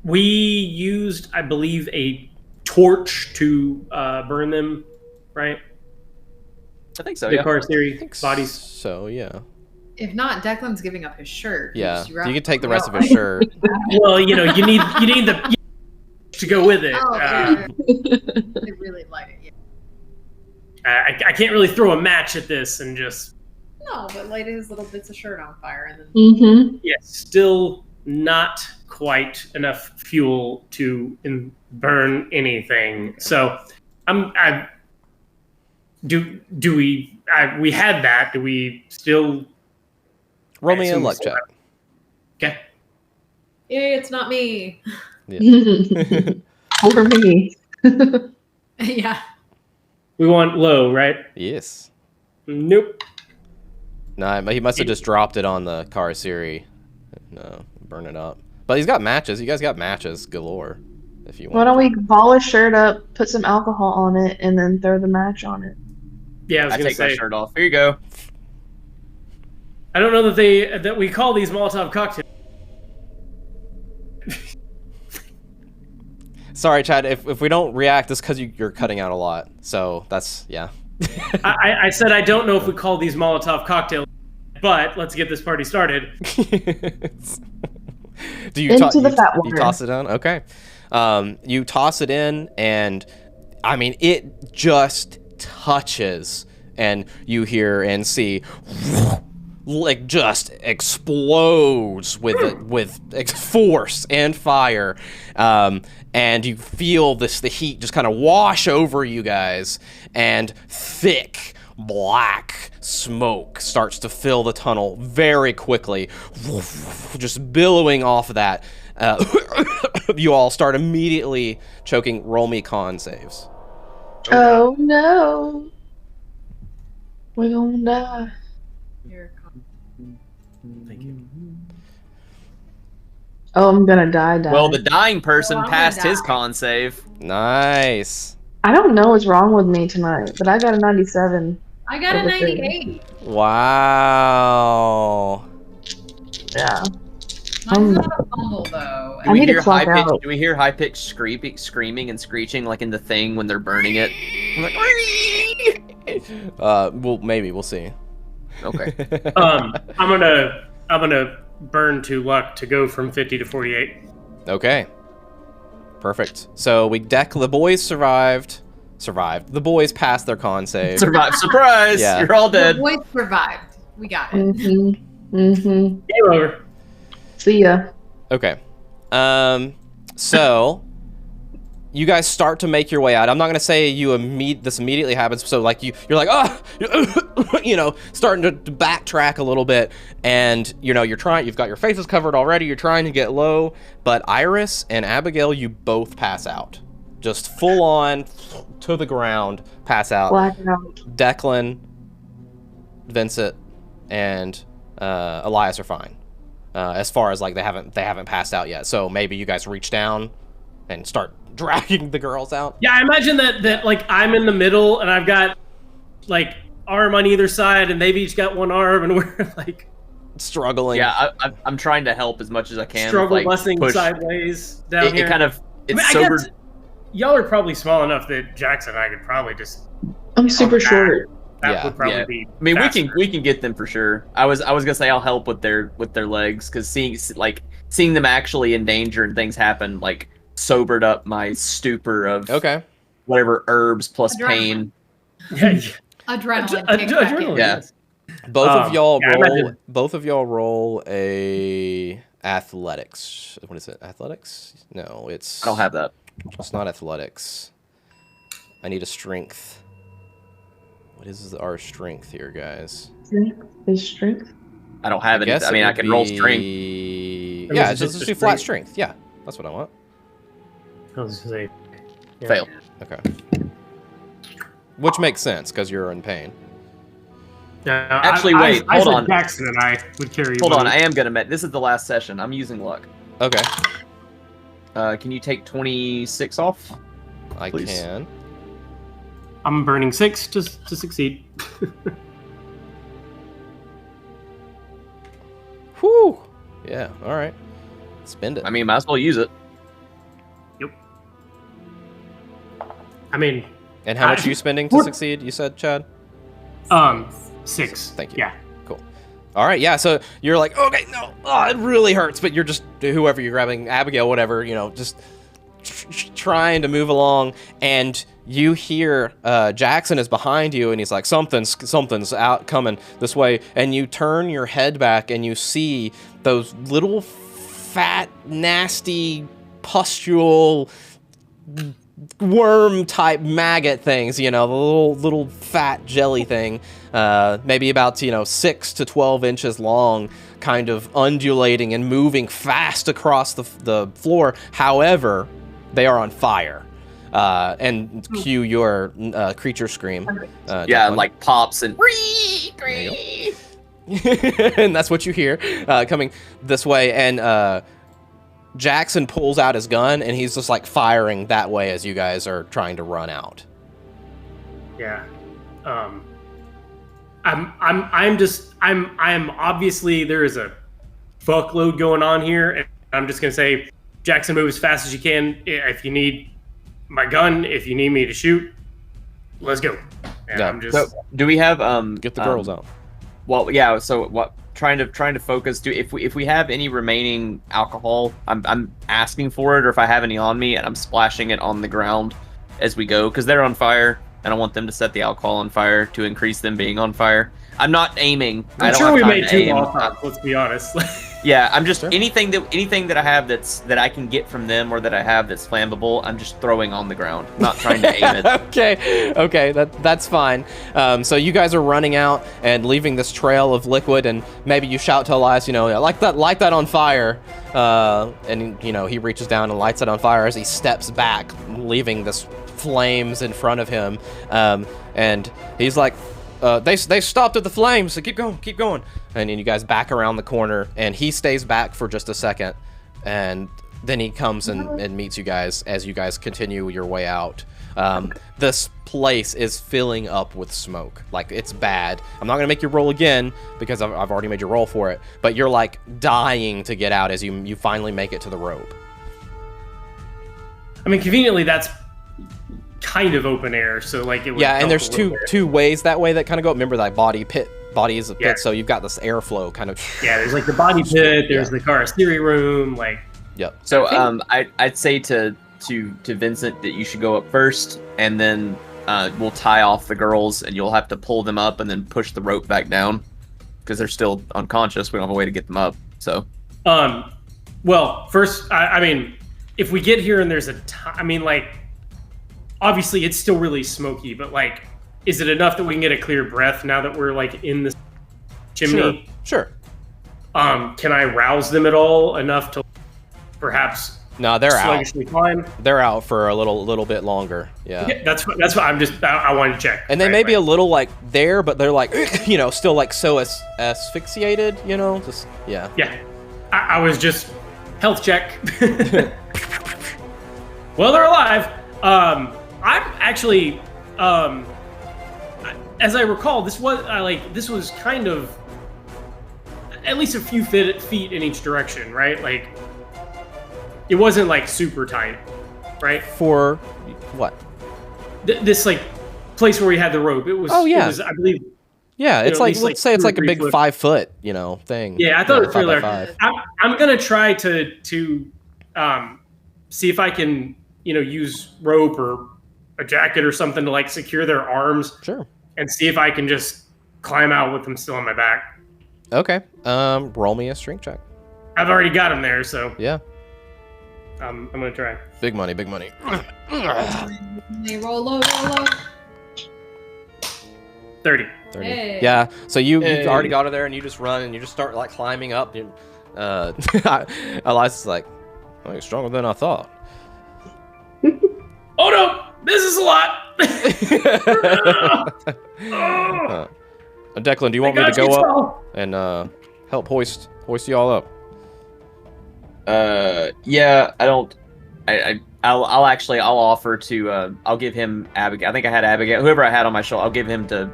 We used, I believe, a torch to burn them, right? I think so. The Car's theory I think bodies. So yeah. If not, Declan's giving up his shirt. Yeah, You you can take the rest of his shirt. Well, you need the to go with it. Oh, yeah. They really light it. Yeah. I can't really throw a match at this and just. No, but light his little bits of shirt on fire and then. Mm-hmm. Yeah, still not quite enough fuel to burn anything. So, we had that. Do we still? Roll me a luck check. Okay. Yay, it's not me. Yeah. Over me. Yeah. We want low, right? Yes. Nope. No, he must have just dropped it on the Karasiri. No, burn it up. But he's got matches. You guys got matches galore. If you want. Why don't we ball his shirt up, put some alcohol on it, and then throw the match on it? Yeah, I was I gonna take say. my shirt off. Here you go. I don't know that we call these Molotov cocktails. Sorry, Chad. If we don't react, it's because you're cutting out a lot. So that's yeah. I said I don't know if we call these Molotov cocktails, but let's get this party started. Do you Into the fat you water. toss it in? Okay. You toss it in, and I mean it just touches, and you hear and see. Like just explodes with force and fire, and you feel the heat just kind of wash over you guys, and thick black smoke starts to fill the tunnel very quickly, just billowing off of that. You all start immediately choking. Roll me con saves. Oh no. We're gonna die. Thank you. Oh, I'm gonna die. Well, the dying person Oh, I'm passed gonna his die. con save. Nice. I don't know what's wrong with me tonight, but I got a 97. I got a Over 98. Wow. Yeah. Mine's not a fumble though. I need to hear clock high pitched? out. Do we hear high pitched screaming and screeching like in the thing when they're burning it? I'm like, Well, maybe we'll see. okay. I'm gonna burn 2 luck to go from 50 to 48. Okay. Perfect. So the boys survived. The boys passed their con save. Survive! Surprise! Yeah. You're all The dead. boys survived. We got it. Mm-hmm. Mm-hmm. Game over. See ya. Okay. So you guys start to make your way out. I'm not gonna say this immediately happens. So like you're like, starting to backtrack a little bit, and you're trying. You've got your faces covered already. You're trying to get low, but Iris and Abigail, you both pass out, just full on to the ground, pass out. Blackout. Declan, Vincent, and Elias are fine. As far as like they haven't passed out yet. So maybe you guys reach down and start dragging the girls out. Yeah, I imagine that like I'm in the middle and I've got like arm on either side, and they've each got one arm, and we're like Struggling. Yeah, I'm trying to help as much as I can. struggle like, busing push. sideways down here. It kind of I mean, I sobered. guess y'all are probably small enough that Jackson and I could probably just. I'm super short. That Yeah, would probably Yeah. be. I mean, faster. we can get them for sure. I was gonna say I'll help with their legs, because seeing them actually in danger and things happen like sobered up my stupor of Okay. whatever herbs plus Adrenaline. pain. Yeah, Adrenaline. Ad- kicks back in. adrenaline, Yeah. yes. Both of y'all yeah, I roll. imagine- Both of y'all roll a athletics. What is it? Athletics? No, it's. I don't have that. It's not athletics. I need a strength. What is our strength here, guys? His strength. I don't have it. I mean, I can roll strength. Yeah, Is it just just do a flat strength? strength. Yeah, that's what I want. I was gonna say. yeah. Fail. Okay. Which makes sense because you're in pain. Yeah, Actually, I wait, hold said on. Jackson and I would carry. Hold on, one. I am gonna met. This is the last session. I'm using luck. Okay, Can you take 26 off? I Please. can. I'm burning 6 to succeed. Whew. Yeah. All right. Spend it. I mean, might as well use it. I mean, And how much are you spending to What? succeed? You said, Chad. 6. Thank you. Yeah. All right, yeah. So you're like, okay, no, it really hurts, but you're just whoever you're grabbing, Abigail, whatever, just trying to move along, and you hear Jackson is behind you, and he's like, something's out coming this way, and you turn your head back, and you see those little fat, nasty, pustule worm type maggot things, the little fat jelly thing, maybe about 6 to 12 inches long, kind of undulating and moving fast across the floor. However, they are on fire. And cue your creature scream. Like pops and and that's what you hear coming this way. And Jackson pulls out his gun, and he's just like firing that way as you guys are trying to run out. Yeah. I'm obviously, there is a fuckload going on here, and I'm just gonna say, Jackson, move as fast as you can. If you need my gun, if you need me to shoot, let's go. And Yeah. I'm just... So, do we have Get the girls out. Well, yeah. So what? Trying to focus. If we have any remaining alcohol, I'm asking for it, or if I have any on me, and I'm splashing it on the ground as we go, because they're on fire, and I want them to set the alcohol on fire to increase them being on fire. I'm not aiming. I'm sure we made 2 Molotovs, let's be honest. Yeah, I'm just Sure. anything that I have that I can get from them, or that I have that's flammable, I'm just throwing on the ground. I'm not trying to aim it. Okay, that's fine. So you guys are running out and leaving this trail of liquid, and maybe you shout to Elias, light that on fire. And he reaches down and lights it on fire as he steps back, leaving this flames in front of him. And he's like, they stopped at the flames, so keep going. And then you guys back around the corner, and he stays back for just a second, and then he comes and meets you guys as you guys continue your way out. This place is filling up with smoke. Like, it's bad. I'm not gonna make you roll again because I've already made you roll for it, but you're like dying to get out as you finally make it to the rope. I mean, conveniently, that's kind of open air, so like it would And there's help a little two ways that way that kind of go. Remember that body is a pit, Yeah. so you've got this airflow kind of. bit. Yeah, there's like the body pit, there's the Karastiri room, like... Yep. So I'd say to Vincent that you should go up first, and then we'll tie off the girls, and you'll have to pull them up and then push the rope back down because they're still unconscious. We don't have a way to get them up. So. Well, first, I mean, if we get here and there's obviously it's still really smoky, but like, is it enough that we can get a clear breath now that we're like in the chimney? Sure. Can I rouse them at all enough to perhaps No, they're out. sluggishly climb? They're out for a little bit longer. Yeah. Okay, that's what I wanted to check. And they may be a little like there, but they're like, still like so asphyxiated, just, yeah. Yeah. I was just health check. Well, they're alive. I'm actually, as I recall, this was kind of at least a few feet in each direction, right? Like, it wasn't like super tight, right? For what? This like place where we had the rope. It was. Oh, yeah. It was, I believe. Yeah, it's like, let's say it's like a big 2 or 3 5 foot, thing. Yeah, I thought it was 5 pretty by large. 5. I'm gonna try to see if I can use rope or a jacket or something to like secure their arms. Sure. And see if I can just climb out with them still on my back. Okay. Roll me a strength check. I've already got them there, so Yeah. I'm gonna try. Big money. They roll low. 30. 30. Hey. Yeah. So you've Hey. already got her there, and you just run and you just start like climbing up. And, Elias is like, "Oh, you're stronger than I thought." Oh no! This is a lot. Declan, do you want me to go up and help hoist you all up? Yeah, I don't. I'll offer to. I'll give him Abigail. I think I had Abigail. Whoever I had on my shoulder, I'll give him to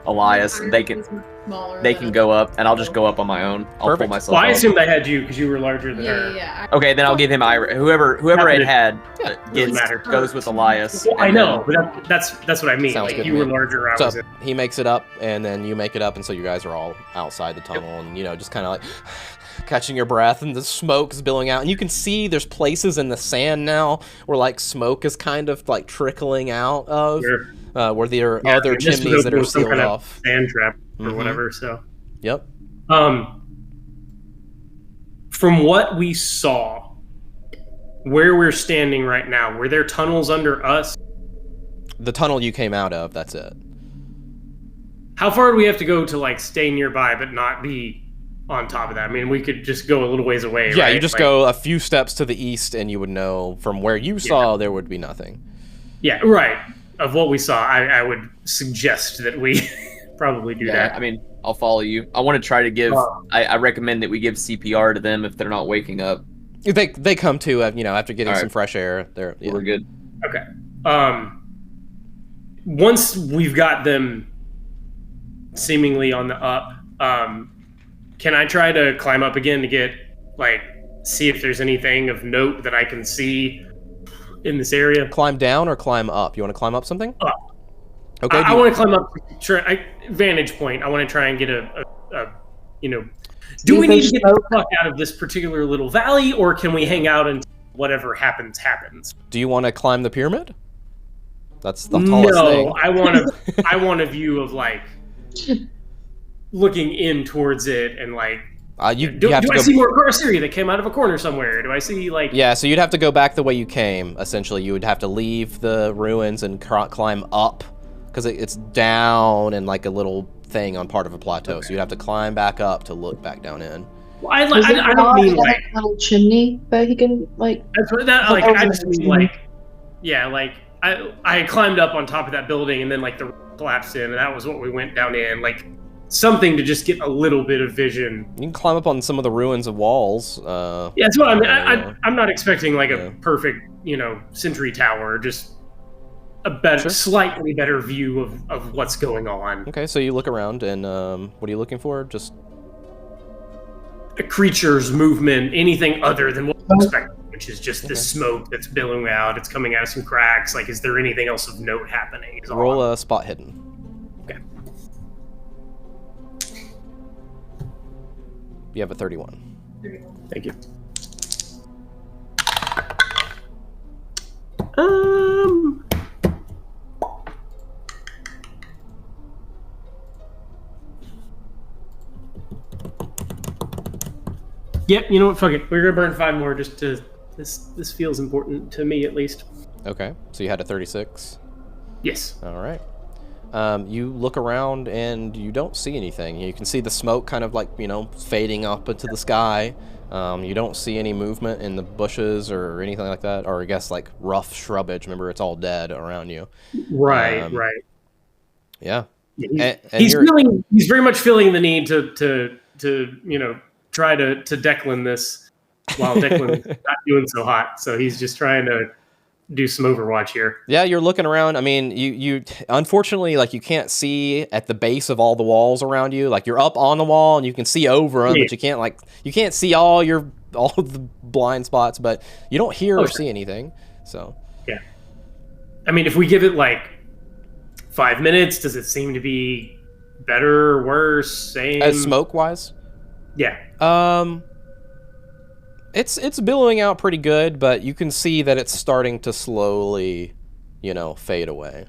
Elias. They can go up, and I'll just go up on my own. I'll pull myself Well, I up. assumed I had you because you were larger than her. Yeah. Okay, then I'll give him whoever Doesn't had matter. goes with Elias. Well, I and know, but that's what I mean. Sounds Like good you to were me. larger, I So was in. he makes it up, and then you make it up, and so you guys are all outside the tunnel, and just kind of like catching your breath, and the smoke is billowing out, and you can see there's places in the sand now where like smoke is kind of like trickling out of where there are other chimneys that are sealed kind off. Of sand trap or Mhm. whatever. So. Yep. From what we saw, where we're standing right now, were there tunnels under us? The tunnel you came out of, that's it. How far do we have to go to like stay nearby but not be on top of that? I mean, we could just go a little ways away. Yeah, right? you just go a few steps to the east, and you would know from where you saw there would be nothing. Yeah, right. Of what we saw, I would suggest that we probably do that. I mean, I'll follow you. I want to try to give. I recommend that we give CPR to them if they're not waking up. They come to after getting All some right. fresh air. We're good. Okay. Once we've got them seemingly on the up, can I try to climb up again to see if there's anything of note that I can see in this area? Climb down or climb up? You want to climb up something? Up. Okay. I want to climb up. Vantage point. I want to try and get a do we need to get the fuck out of this particular little valley, or can we hang out until whatever happens? Do you want to climb the pyramid? That's the tallest thing. No, I want a view of like looking in towards it and like. Do I see more carceria that came out of a corner somewhere? Do I see like? Yeah, so you'd have to go back the way you came. Essentially, you would have to leave the ruins and climb up because it's down and like a little thing on part of a plateau. Okay. So you'd have to climb back up to look back down in. Well, I don't mean like a little chimney that he can like. That's what that like. I just mean like, yeah, like I climbed up on top of that building and then like the roof collapsed in, and that was what we went down in. Like something to just get a little bit of vision. You can climb up on some of the ruins of walls. Yeah, that's what I mean. I'm not expecting like a perfect, sentry tower. Just a better, slightly better view of what's going on. Okay, so you look around, and what are you looking for? Just a creature's movement, anything other than what we expect, which is just the smoke that's billowing out. It's coming out of some cracks. Like, is there anything else of note happening? Roll a spot hidden. Okay. You have a 31. Thank you. Yep, you know what? Fuck it. We're gonna burn 5 more just to this feels important to me at least. Okay, so you had a 36. Yes. All right. You look around and you don't see anything. You can see the smoke kind of like fading up into the sky. You don't see any movement in the bushes or anything like that, or I guess like rough shrubbage. Remember, it's all dead around you. Right. Right. Yeah. He's very much feeling the need to try to Declan this while Declan's not doing so hot. So he's just trying to do some Overwatch here. Yeah, you're looking around. I mean, you unfortunately, like, you can't see at the base of all the walls around you. Like, you're up on the wall and you can see over them, but you can't see all the blind spots, but you don't hear or see anything. So yeah, I mean, if we give it like 5 minutes, does it seem to be better or worse? Same as smoke wise? Yeah. It's billowing out pretty good, but you can see that it's starting to slowly, fade away.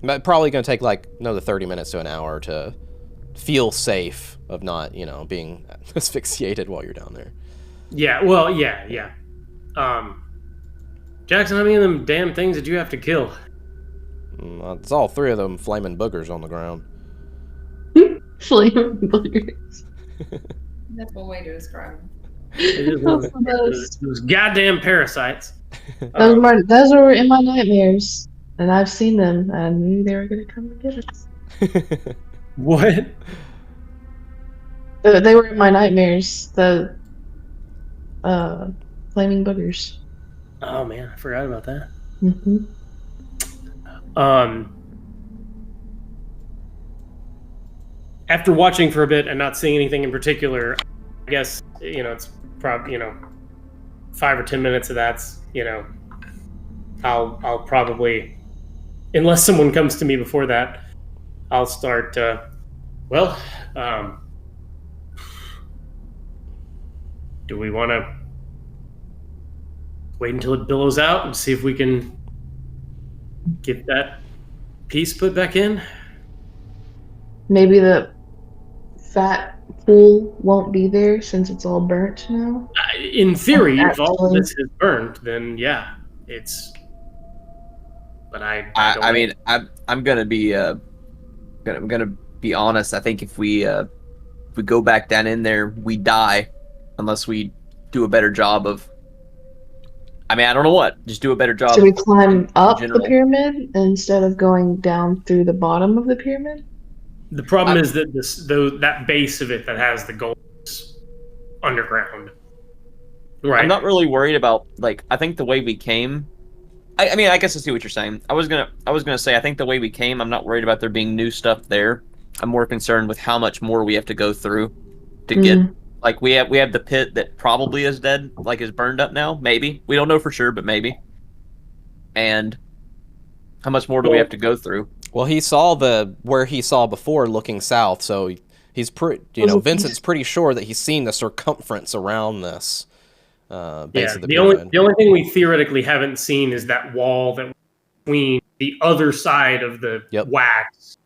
But probably going to take like another 30 minutes to an hour to feel safe of not, being asphyxiated while you're down there. Yeah, well, yeah. Jackson, how many of them damn things did you have to kill? It's all 3 of them flaming boogers on the ground. Flaming boogers. That's one way to describe them. It is those goddamn parasites. Those were in my nightmares, and I've seen them. I knew they were going to come and get us. What? They were in my nightmares. The flaming boogers. Oh man, I forgot about that. Mm-hmm. After watching for a bit and not seeing anything in particular, I guess, it's probably, 5 or 10 minutes of that's, I'll probably, unless someone comes to me before that, I'll start, do we want to wait until it billows out and see if we can get that piece put back in? Maybe the fat pool won't be there since it's all burnt now. In theory, if all of Actually- this is burnt, then yeah, it's. But I don't I know. mean, I'm gonna be gonna be honest. I think if we go back down in there, we die, unless we do a better job of. I mean, I don't know what. Just do a better job. Should we climb up the general. pyramid instead of going down through the bottom of the pyramid? The problem is that that base of it that has the gold is underground. Right. I'm not really worried about I think the way we came. I mean, I guess I see what you're saying. I was gonna say I think the way we came. I'm not worried about there being new stuff there. I'm more concerned with how much more we have to go through to get. We have the pit that probably is dead, is burned up now. Maybe we don't know for sure, but maybe. And how much more do we have to go through? Well, he saw where he saw before looking south, so he's Vincent's pretty sure that he's seen the circumference around this base of the pyramid. The only thing we theoretically haven't seen is that wall that between the other side of the wax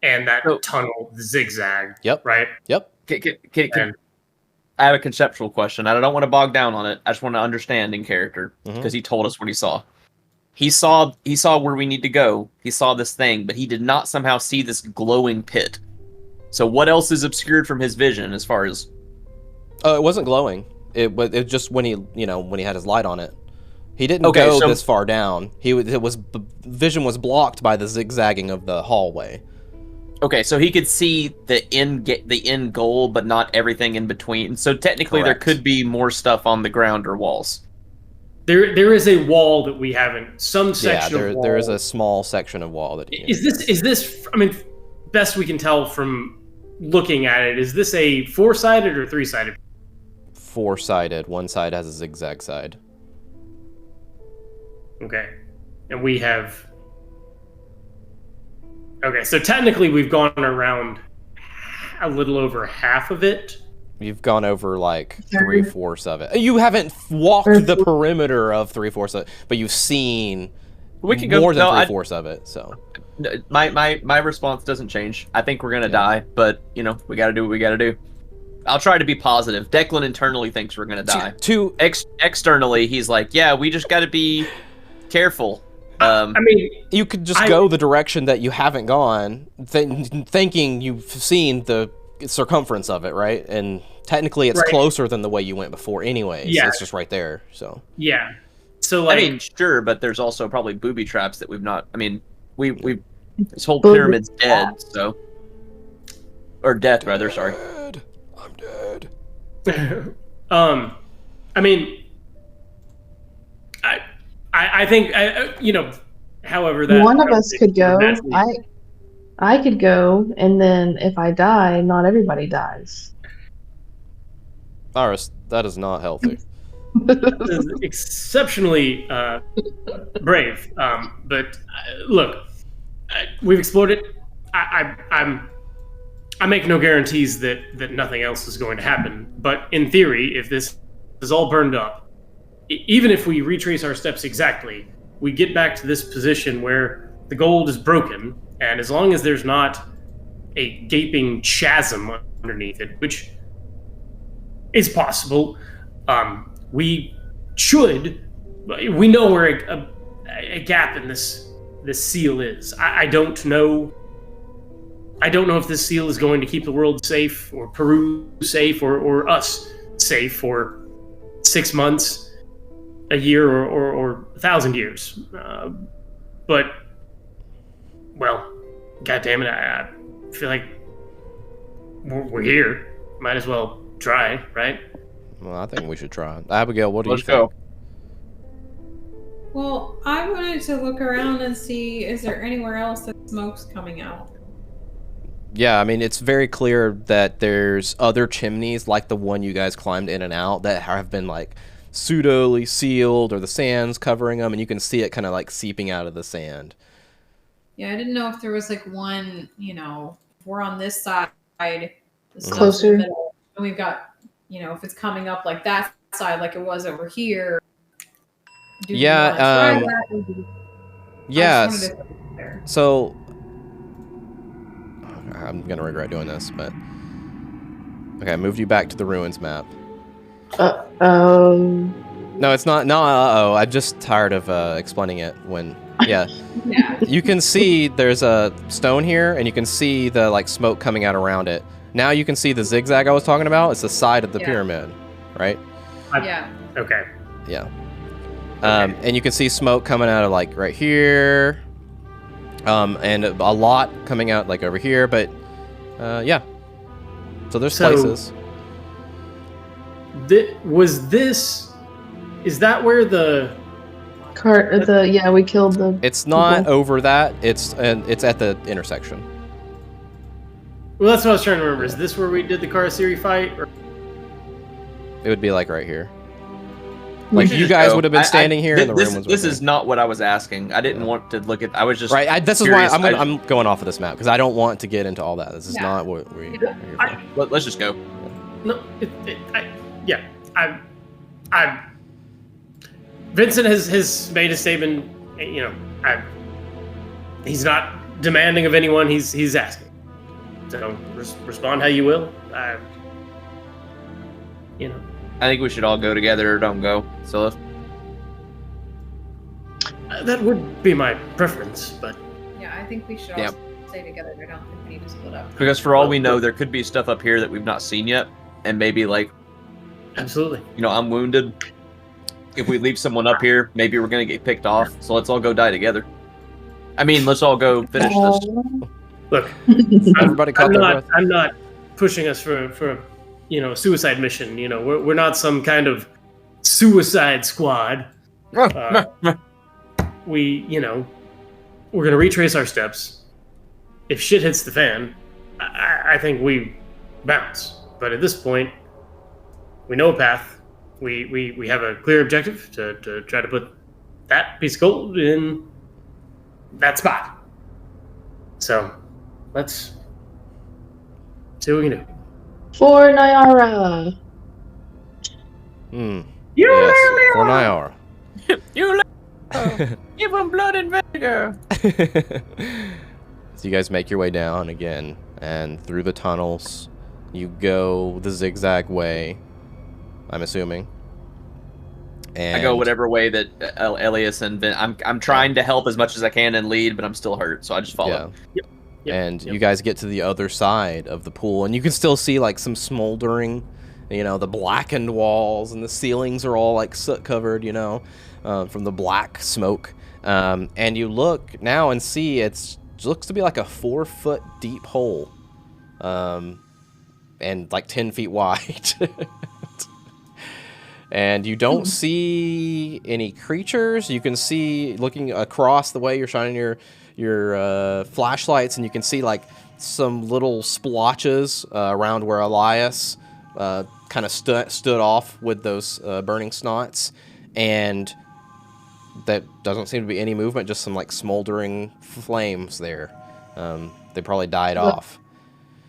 and that tunnel, the zigzag. Yep. Right. Yep. I have a conceptual question. I don't want to bog down on it. I just want to understand in character because he told us what he saw. He saw where we need to go. He saw this thing, but he did not somehow see this glowing pit. So what else is obscured from his vision as far as? It wasn't glowing. It just when he had his light on it. He didn't go this far down. Vision was blocked by the zigzagging of the hallway. Okay, so he could see the end goal, but not everything in between. So technically, Correct. There could be more stuff on the ground or walls. There is a wall that we haven't. Some section. Yeah, of wall. there is a small section of wall that. Is this? I mean, best we can tell from looking at it, is this a 4-sided or 3-sided? 4-sided. One side has a zigzag side. Okay, and we have. Okay, so technically we've gone around a little over half of it. You've gone over 3/4 of it. You haven't walked the perimeter of 3/4 of it, but you've seen more than 3/4 of it. So my response doesn't change. I think we're gonna die, but we got to do what we got to do. I'll try to be positive. Declan internally thinks we're gonna die. Externally, he's like, yeah, we just got to be careful. I mean, you could just go the direction that you haven't gone, thinking you've seen the circumference of it, right? And technically, it's closer than the way you went before, anyways. Yeah. It's just right there. So yeah. So I mean, sure, but there's also probably booby traps that we've not. I mean, we this whole pyramid's dead, so or death rather. Sorry. I'm dead. I mean, I think however that one of us could go. I could go, and then if I die, not everybody dies. Iris, that is not healthy. This is exceptionally brave. But look, we've explored it. I make no guarantees that nothing else is going to happen. But in theory, if this is all burned up, even if we retrace our steps exactly, we get back to this position where the gold is broken, and as long as there's not a gaping chasm underneath it, which is possible, we know where a gap in this seal is. I don't know if this seal is going to keep the world safe, or Peru safe, or us safe for 6 months, a year, or 1,000 years. But, well, God damn it, I feel like we're here. Might as well try, right? Well, I think we should try. Abigail, what do Let's you think? Well, I wanted to look around and see, is there anywhere else that smoke's coming out? Yeah, I mean, it's very clear that there's other chimneys like the one you guys climbed in and out that have been like pseudoly sealed, or the sand's covering them, and you can see it kind of like seeping out of the sand. Yeah, I didn't know if there was like one, if we're on this side, the stuff's Closer. in the middle, and we've got, if it's coming up like that side, like it was over here. Do we wanna try that? I Yes. just wanted to go there. So I'm gonna regret doing this, but okay, I moved you back to the ruins map. No, it's not. No, I'm just tired of explaining it when. Yeah. Yeah. You can see there's a stone here, and you can see the like smoke coming out around it. Now you can see the zigzag I was talking about. It's the side of the pyramid, right? Yeah. Okay. Yeah. And you can see smoke coming out of like right here, and a lot coming out like over here. But yeah. So there's places. Is that where the we killed the. It's not people. over that. It's at the intersection. Well, that's what I was trying to remember. Is this where we did the Karasiri fight? Or... It would be like right here. We Like should you just guys go. would have been standing here, and the this, room was. This right is not what I was asking. I didn't want to look at. I was just right. This is why curious. I'm going off of this map because I don't want to get into all that. This is not what we. Let's just go. No, Vincent has made a statement. He's not demanding of anyone. He's asking. So respond how you will. I think we should all go together or don't go. So that would be my preference, but Yeah, I think we should all stay together. I don't think we need to split up. because for all we know, there could be stuff up here that we've not seen yet, and maybe like, absolutely. I'm wounded. If we leave someone up here, maybe we're gonna get picked off. So let's all go die together. I mean, let's all go finish this. Look, Everybody caught their breath. I'm not pushing us for a suicide mission. We're not some kind of suicide squad. We're gonna retrace our steps. If shit hits the fan, I think we bounce. But at this point, we know a path. We have a clear objective to try to put that piece of gold in that spot. So let's see what we can do. For Nyara. Yes, for Nyara. You give him blood and vinegar. So you guys make your way down again, and through the tunnels, you go the zigzag way. I'm assuming. And I go whatever way that Elias and Vin. I'm trying to help as much as I can and lead, but I'm still hurt, so I just follow. Yep. And you guys get to the other side of the pool, and you can still see like some smoldering, the blackened walls, and the ceilings are all like soot covered, from the black smoke. And you look now and see it looks to be like a 4-foot deep hole, and like 10 feet wide. And you don't see any creatures. You can see, looking across the way, you're shining your flashlights, and you can see like some little splotches around where Elias kind of stood off with those burning snots, and that doesn't seem to be any movement, just some like smoldering flames there. They probably died off.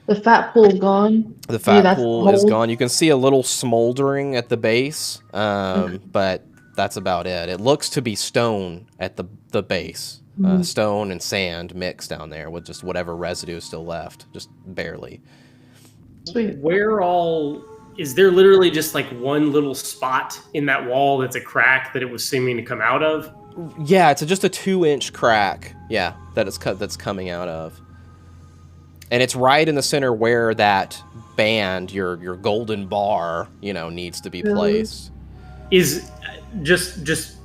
The fat pool gone. The fat the pool is hole. gone. You can see a little smoldering at the base, but that's about it. It looks to be stone at the base. Stone and sand mixed down there with just whatever residue is still left, just barely. Sweet. Is there literally just like one little spot in that wall that's a crack that it was seeming to come out of? Yeah, it's just a 2-inch crack. Yeah, that's coming out of. And it's right in the center where that band, your golden bar, needs to be placed. Is just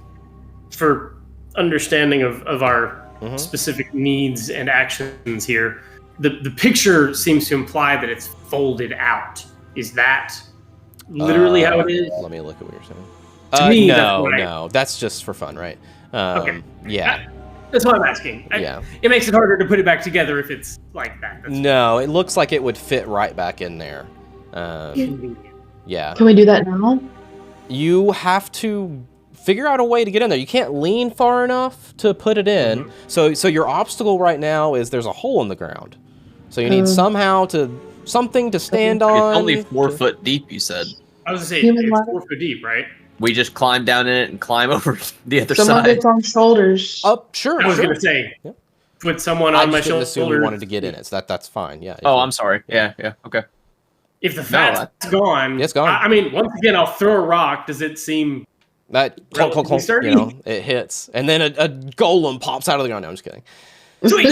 for understanding of our specific needs and actions here, the picture seems to imply that it's folded out. Is that literally how it is? Let me look at what you're saying. To me, no, that's just for fun, right? Okay. Yeah. That's what I'm asking. Yeah. It makes it harder to put it back together if it's like that. No, it looks like it would fit right back in there. Convenient. Yeah. Can we do that now? You have to figure out a way to get in there. You can't lean far enough to put it in. Mm-hmm. So your obstacle right now is there's a hole in the ground. So you need something to stand on. It's only 4 foot deep, you said. I was gonna say Human it's ladder? 4 foot deep, right? We just climb down in it and climb over the other Someone side. gets on shoulders. Sure. I was sure. gonna say, Yeah. put someone I on my just didn't assume you shoulder. wanted to get in it. So that's fine. Yeah. Oh, I'm sorry. Yeah, okay. If the fat's gone, It's gone. I mean, once again, I'll throw a rock. Does it seem That clunk, clunk, clunk, sturdy? you know, it hits, and then a golem pops out of the ground. No, I'm just kidding. sweet?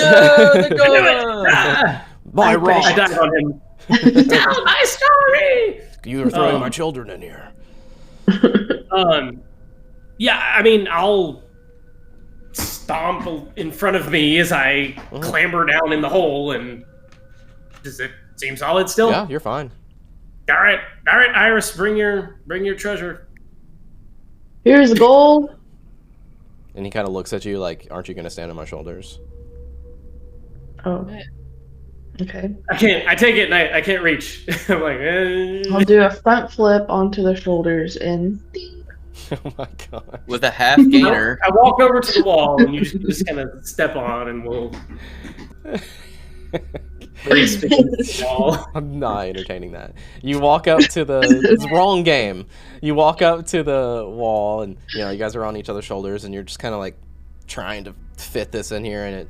My I rock. died on him. Tell my story. You were throwing my children in here. Yeah, I mean, I'll stomp in front of me as I clamber down in the hole, and does it seem solid still? Yeah, you're fine. All right, Iris, bring your treasure. Here's the gold. And he kind of looks at you like, "Aren't you going to stand on my shoulders?" Oh. Okay. I can't. I take it, and I can't reach. I'm like, I'll do a front flip onto the shoulders and Oh my god. With a half gainer. I walk over to the wall, and you just kind of step on, and we'll race to the wall. I'm not entertaining that. You walk up to the it's wrong game. You walk up to the wall, and you know you guys are on each other's shoulders, and you're just kind of like trying to fit this in here, and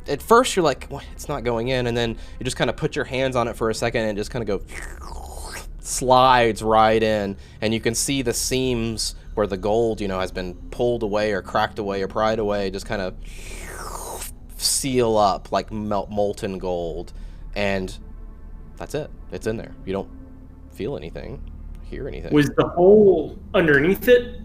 at first you're like, well, it's not going in, and then you just kind of put your hands on it for a second, and it just kind of slides right in, and you can see the seams where the gold, you know, has been pulled away or cracked away or pried away, just kind of seal up like molten gold, and that's it. It's in there. You don't feel anything, hear anything. Was the hole underneath it?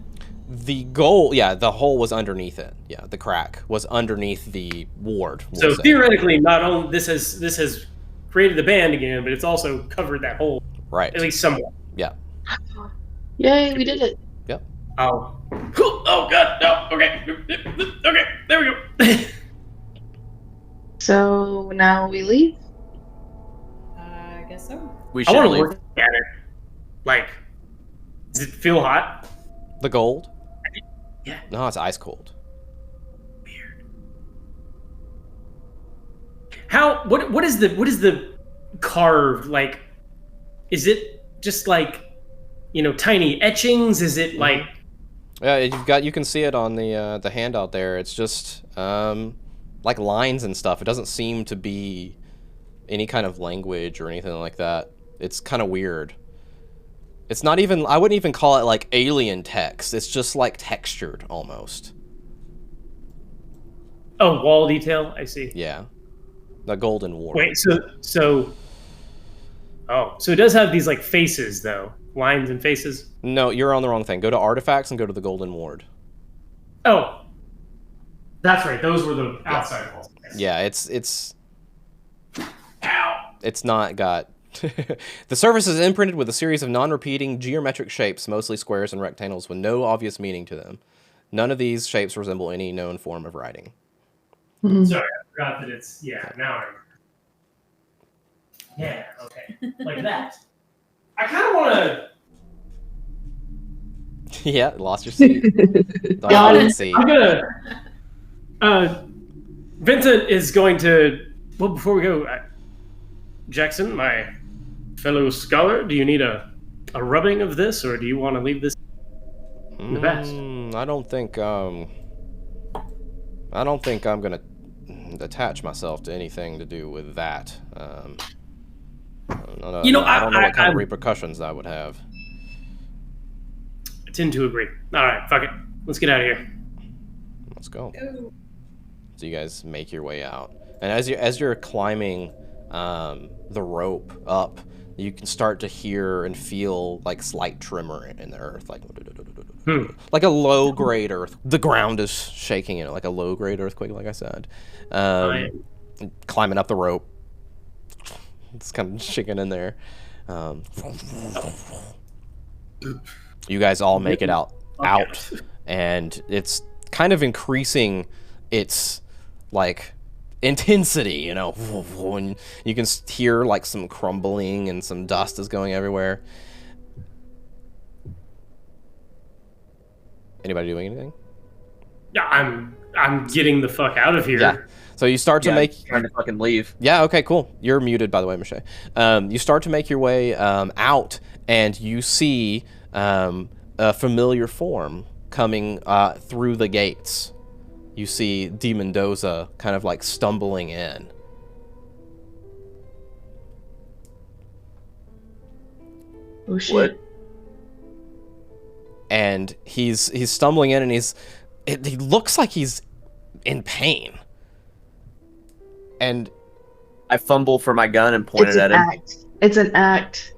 The gold, yeah, the hole was underneath it. Yeah, the crack was underneath the ward. So theoretically, not only this has created the band again, but it's also covered that hole, right? at least somewhat. Yeah. yay, we did it. Yep. Oh. Oh god, no. Okay. Okay, there we go. So now we leave. I guess so. We I should want to leave. look at it. Like, does it feel hot? The gold? Yeah. No, it's ice cold. Weird. What is the carved, like, is it just like, you know, tiny etchings? Is it like Yeah, you can see it on the handout there. It's just like lines and stuff. It doesn't seem to be any kind of language or anything like that. It's kind of weird. It's not even, I wouldn't even call it like alien text. It's just like textured almost. oh, wall detail? I see. Yeah. The golden ward. Wait, so it does have these like faces though, lines and faces. No, you're on the wrong thing. Go to artifacts and go to the golden ward. Oh, that's right. Those were the outside walls. Yeah, it's Ow. it's not got the surface is imprinted with a series of non-repeating geometric shapes, mostly squares and rectangles, with no obvious meaning to them. None of these shapes resemble any known form of writing. Sorry, I forgot that it's now I remember. Yeah, okay, like that. I kind of want to. Yeah, lost your seat. Got it. Seat. I'm gonna. Vincent is going to. Well, before we go, Jackson, my fellow scholar, do you need a rubbing of this, or do you want to leave this in the past? I don't think I'm gonna attach myself to anything to do with that. I don't know what kind of repercussions that would have. I tend to agree. All right, fuck it. Let's get out of here. Let's go. Go. So you guys make your way out, and as you're climbing the rope up, you can start to hear and feel like slight tremor in the earth, like a low grade earth. The ground is shaking, like a low grade earthquake, like I said. Climbing up the rope, it's kind of shaking in there. You guys all make it out, Okay. and it's kind of increasing its like intensity. You know, and you can hear like some crumbling and some dust is going everywhere. Anybody doing anything? Yeah, I'm getting the fuck out of here. Yeah. So you start to make trying to fucking leave. Yeah, okay, cool. You're muted, by the way, Michelle. You start to make your way out, and you see a familiar form coming through the gates. You see D. Mendoza kind of like stumbling in. Oh shit. What? And he's stumbling in, and he looks like he's in pain. And I fumble for my gun and point It's it an at him. act. It's an act.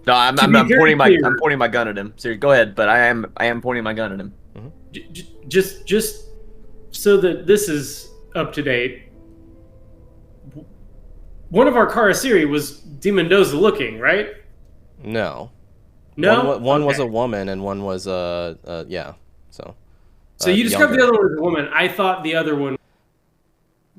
No, I'm To be very pointing clear- my gun at him. So go ahead, but I am pointing my gun at him. Just so that this is up to date. One of our Karasiri was D. Mendoza looking, right? no. No. One was Okay. a woman, and one was yeah. So you described younger. the other one as a woman. I thought the other one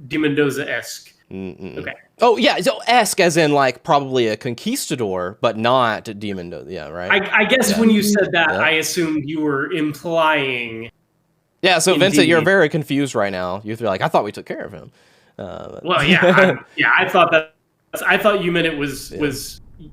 D. Mendoza-esque. Mm-mm. Okay. Oh yeah, so esque as in like probably a conquistador, but not a demon. Yeah, right. I guess Yeah. when you said that, Yeah. I assumed you were implying. Yeah. So Vincent, you're Indeed. very confused right now. You're like, I thought we took care of him. Well, yeah, I thought that. I thought you meant it was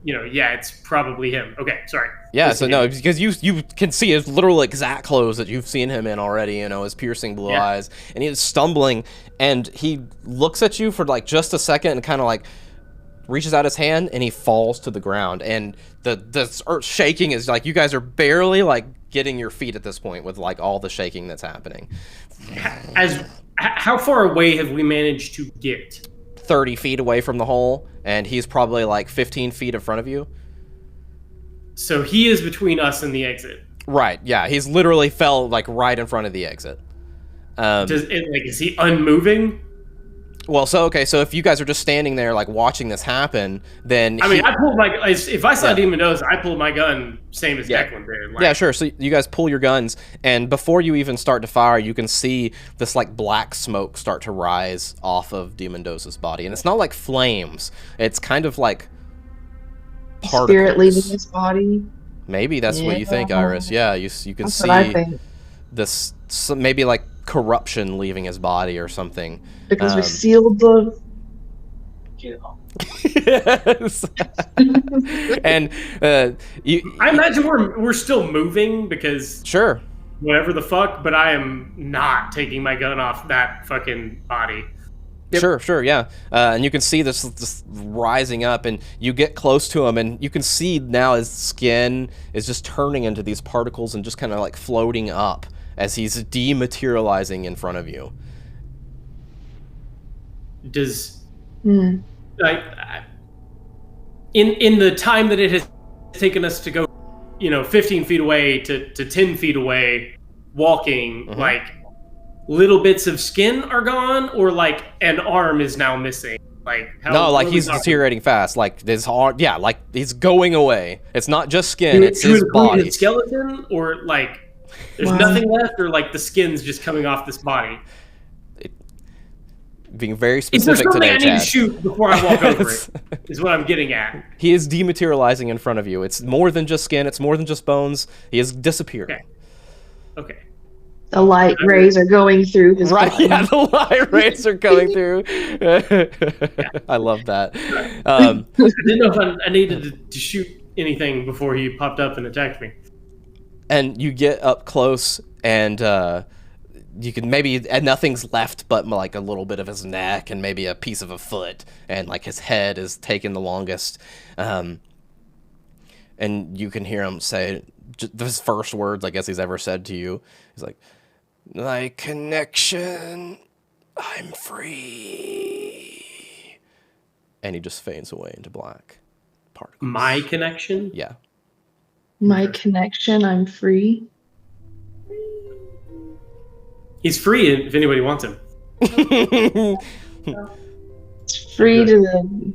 it's probably him. Okay, sorry. Yeah. So no, because you can see his literal exact clothes that you've seen him in already. You know, his piercing blue Yeah. eyes, and he's stumbling, and he looks at you for like just a second, and kind of like reaches out his hand, and he falls to the ground, and the earth shaking is like you guys are barely like getting your feet at this point with like all the shaking that's happening. How far away have we managed to get? 30 feet away from the hole, and he's probably like 15 feet in front of you. So he is between us and the exit. Right, yeah, he's literally fell like right in front of the exit. Is he unmoving? Well, so if you guys are just standing there like watching this happen, then I mean, I pulled if I saw Yeah. D. Mendoza, I pulled my gun, same as Yeah. Declan did. Like, yeah, sure. So you guys pull your guns, and before you even start to fire, you can see this like black smoke start to rise off of D. Mendoza's body, and it's not like flames. It's kind of like particles. Spirit leaving his body. Maybe that's what you think, Yeah. Iris. Yeah, you can That's see what I think. this maybe like corruption leaving his body or something. Because we sealed the. Yes. And I imagine we're still moving because sure. whatever the fuck, but I am not taking my gun off that fucking body. Sure, yeah. And you can see this rising up, and you get close to him, and you can see now his skin is just turning into these particles and just kind of like floating up as he's dematerializing in front of you. Does Hmm. like in the time that it has taken us to go 15 feet away to 10 feet away walking, Mhm. like little bits of skin are gone, or like an arm is now missing? Like No, like what are we he's talking? deteriorating fast. Like his heart, yeah, like he's going away. It's not just skin; To it's his include body. his skeleton, or like there's Wow. nothing left, or like the skin's just coming off this body. Being very Is there specific something today, I need Chad. to shoot before I walk over it? Is what I'm getting at. He is dematerializing in front of you. It's more than just skin. It's more than just bones. He is disappearing. Okay. The light rays are going through his Right, body. yeah, the light rays are coming through. I love that. I didn't know if I needed to shoot anything before he popped up and attacked me. And you get up close, and you can and nothing's left but like a little bit of his neck and maybe a piece of a foot, and like his head is taking the longest. And you can hear him say his first words, I guess he's ever said to you. He's like, "Thy connection, I'm free," and he just fades away into black particles. My connection? Yeah. My connection, I'm free. He's free if anybody wants him. It's free to the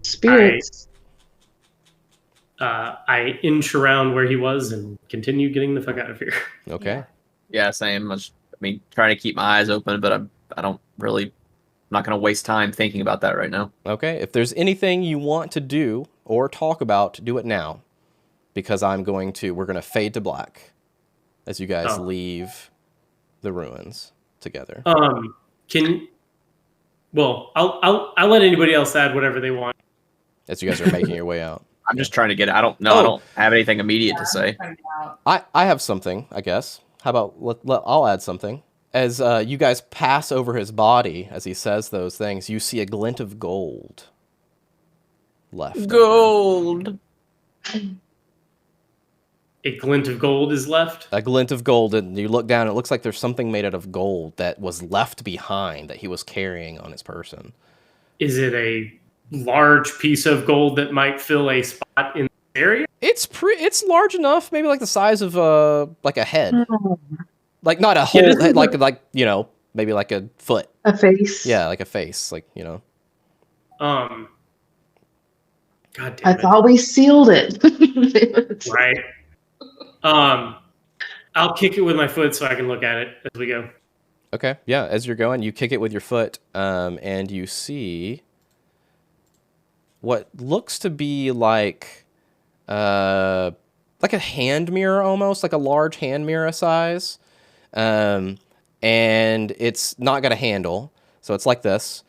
spirits. I inch around where he was and continue getting the fuck out of here. Okay. Yeah, same. Trying to keep my eyes open, but I don't really. I'm not going to waste time thinking about that right now. Okay. If there's anything you want to do or talk about, do it now, because we're going to fade to black as you guys leave the ruins together. I'll let anybody else add whatever they want. As you guys are making your way out. I'm just trying to get it. I don't have anything immediate to say. I have something, I guess. How about I'll add something. As you guys pass over his body, as he says those things, you see a glint of gold left. Gold! A glint of gold is left? A glint of gold, and you look down, it looks like there's something made out of gold that was left behind that he was carrying on his person. Is it a large piece of gold that might fill a spot in the area? It's large enough, maybe like the size of like a head. Like not a whole head, like maybe like a foot. A face. Yeah, like a face, God damn it. I thought we sealed it. Right. I'll kick it with my foot so I can look at it as we go. Okay, yeah, as you're going, you kick it with your foot, and you see what looks to be like a hand mirror almost, like a large hand mirror size. And it's not got a handle, so it's like this.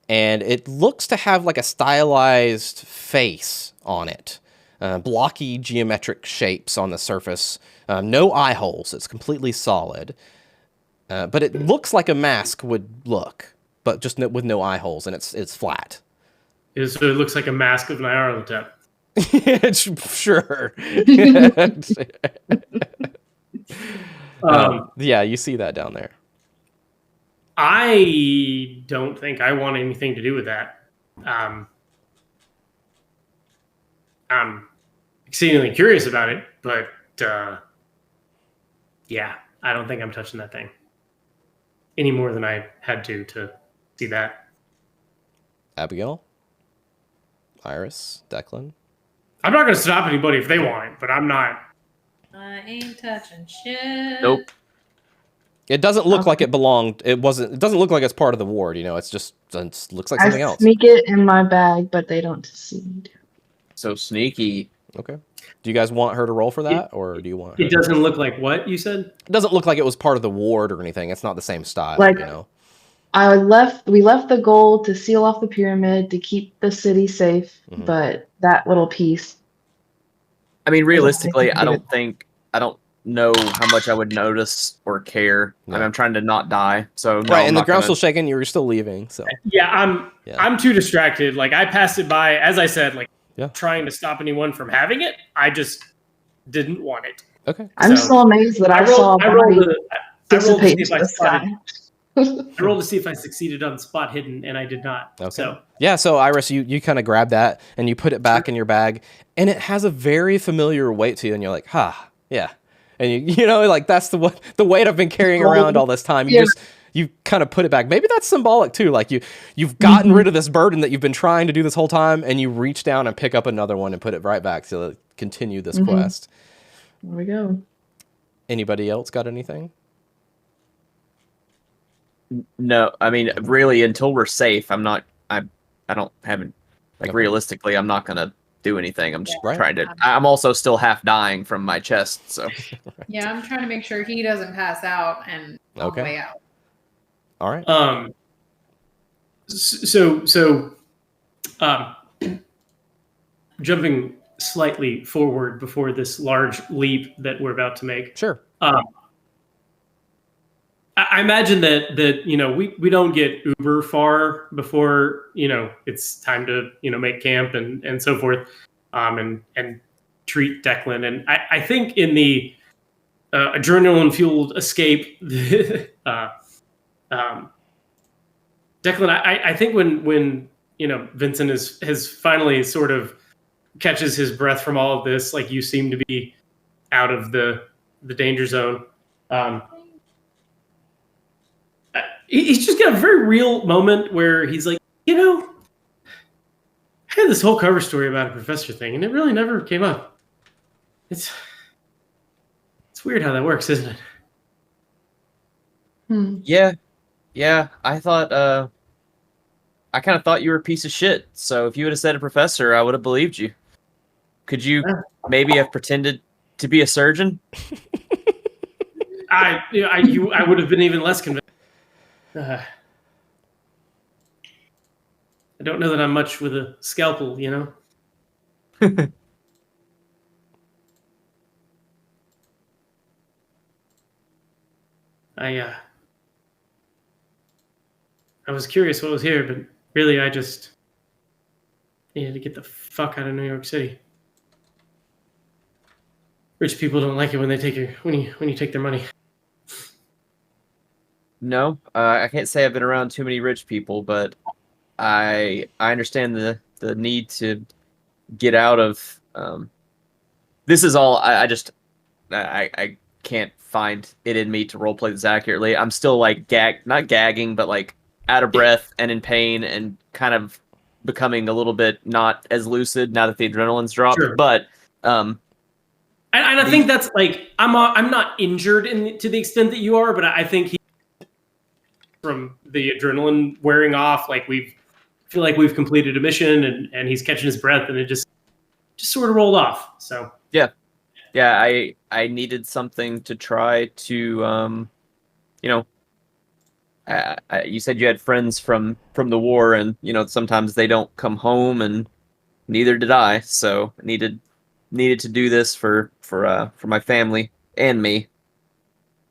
And it looks to have like a stylized face on it. Blocky geometric shapes on the surface. No eye holes, it's completely solid. But it looks like a mask would look, but just with no eye holes, and it's flat. So it looks like a mask of Nyarlathotep. Sure. Yeah, you see that down there. I don't think I want anything to do with that. I'm exceedingly curious about it, but yeah, I don't think I'm touching that thing any more than I had to see that. Abigail? Iris? Declan? I'm not going to stop anybody if they want it, but I'm not. I ain't touching shit. Nope. It doesn't look like it belonged. It doesn't look like it's part of the ward. It looks like something else. I sneak it in my bag, but they don't see me. So sneaky. Okay. Do you guys want her to roll for that, or do you want? It doesn't look like what you said. It doesn't look like it was part of the ward or anything. It's not the same style. We left the gold to seal off the pyramid to keep the city safe, but that little piece. I mean, realistically, I don't know how much I would notice or care. No. I mean, I'm trying to not die, so no, right. And the ground's still shaking. You were still leaving, so yeah. I'm too distracted. Like I passed it by, as I said, trying to stop anyone from having it. I just didn't want it. Okay. I'm so amazed that I saw a body dissipate into the sky. I rolled to see if I succeeded on spot hidden, and I did not. Okay. So Iris, you kind of grab that and you put it back in your bag, and it has a very familiar weight to you, and you're like, yeah. And you know, like that's the weight I've been carrying around all this time. You kind of put it back. Maybe that's symbolic too. Like you've gotten rid of this burden that you've been trying to do this whole time, and you reach down and pick up another one and put it right back to continue this quest. There we go. Anybody else got anything? No, I mean, really, until we're safe, I'm not. I don't have it. Like realistically, I'm not gonna do anything. I'm just trying to. I'm also still half dying from my chest, so. Yeah, I'm trying to make sure he doesn't pass out and on the way out. All right. Jumping slightly forward before this large leap that we're about to make. Sure. I imagine that we don't get uber far before it's time to make camp and so forth, and treat Declan. And I think in the adrenaline fueled escape, Declan, I think when Vincent has finally sort of catches his breath from all of this, like you seem to be out of the danger zone. He's just got a very real moment where he's like, I had this whole cover story about a professor thing, and it really never came up. It's weird how that works, isn't it? Yeah. I thought, I kind of thought you were a piece of shit. So if you would have said a professor, I would have believed you. Could you maybe have pretended to be a surgeon? I would have been even less convinced. I don't know that I'm much with a scalpel, you know? I was curious what was here, but really I just needed to get the fuck out of New York City. Rich people don't like it when they take when you take their money. No, I can't say I've been around too many rich people, but I understand the need to get out of. This is all. I can't find it in me to roleplay this accurately. I'm still like not gagging, but like out of breath and in pain and kind of becoming a little bit not as lucid now that the adrenaline's dropped. Sure. But and I think that's like I'm not injured to the extent that you are, but I think from the adrenaline wearing off, like feel like we've completed a mission, and he's catching his breath, and it just sort of rolled off. So yeah, I needed something to try to you said you had friends from the war, and sometimes they don't come home, and neither did I. So I needed to do this for my family and me.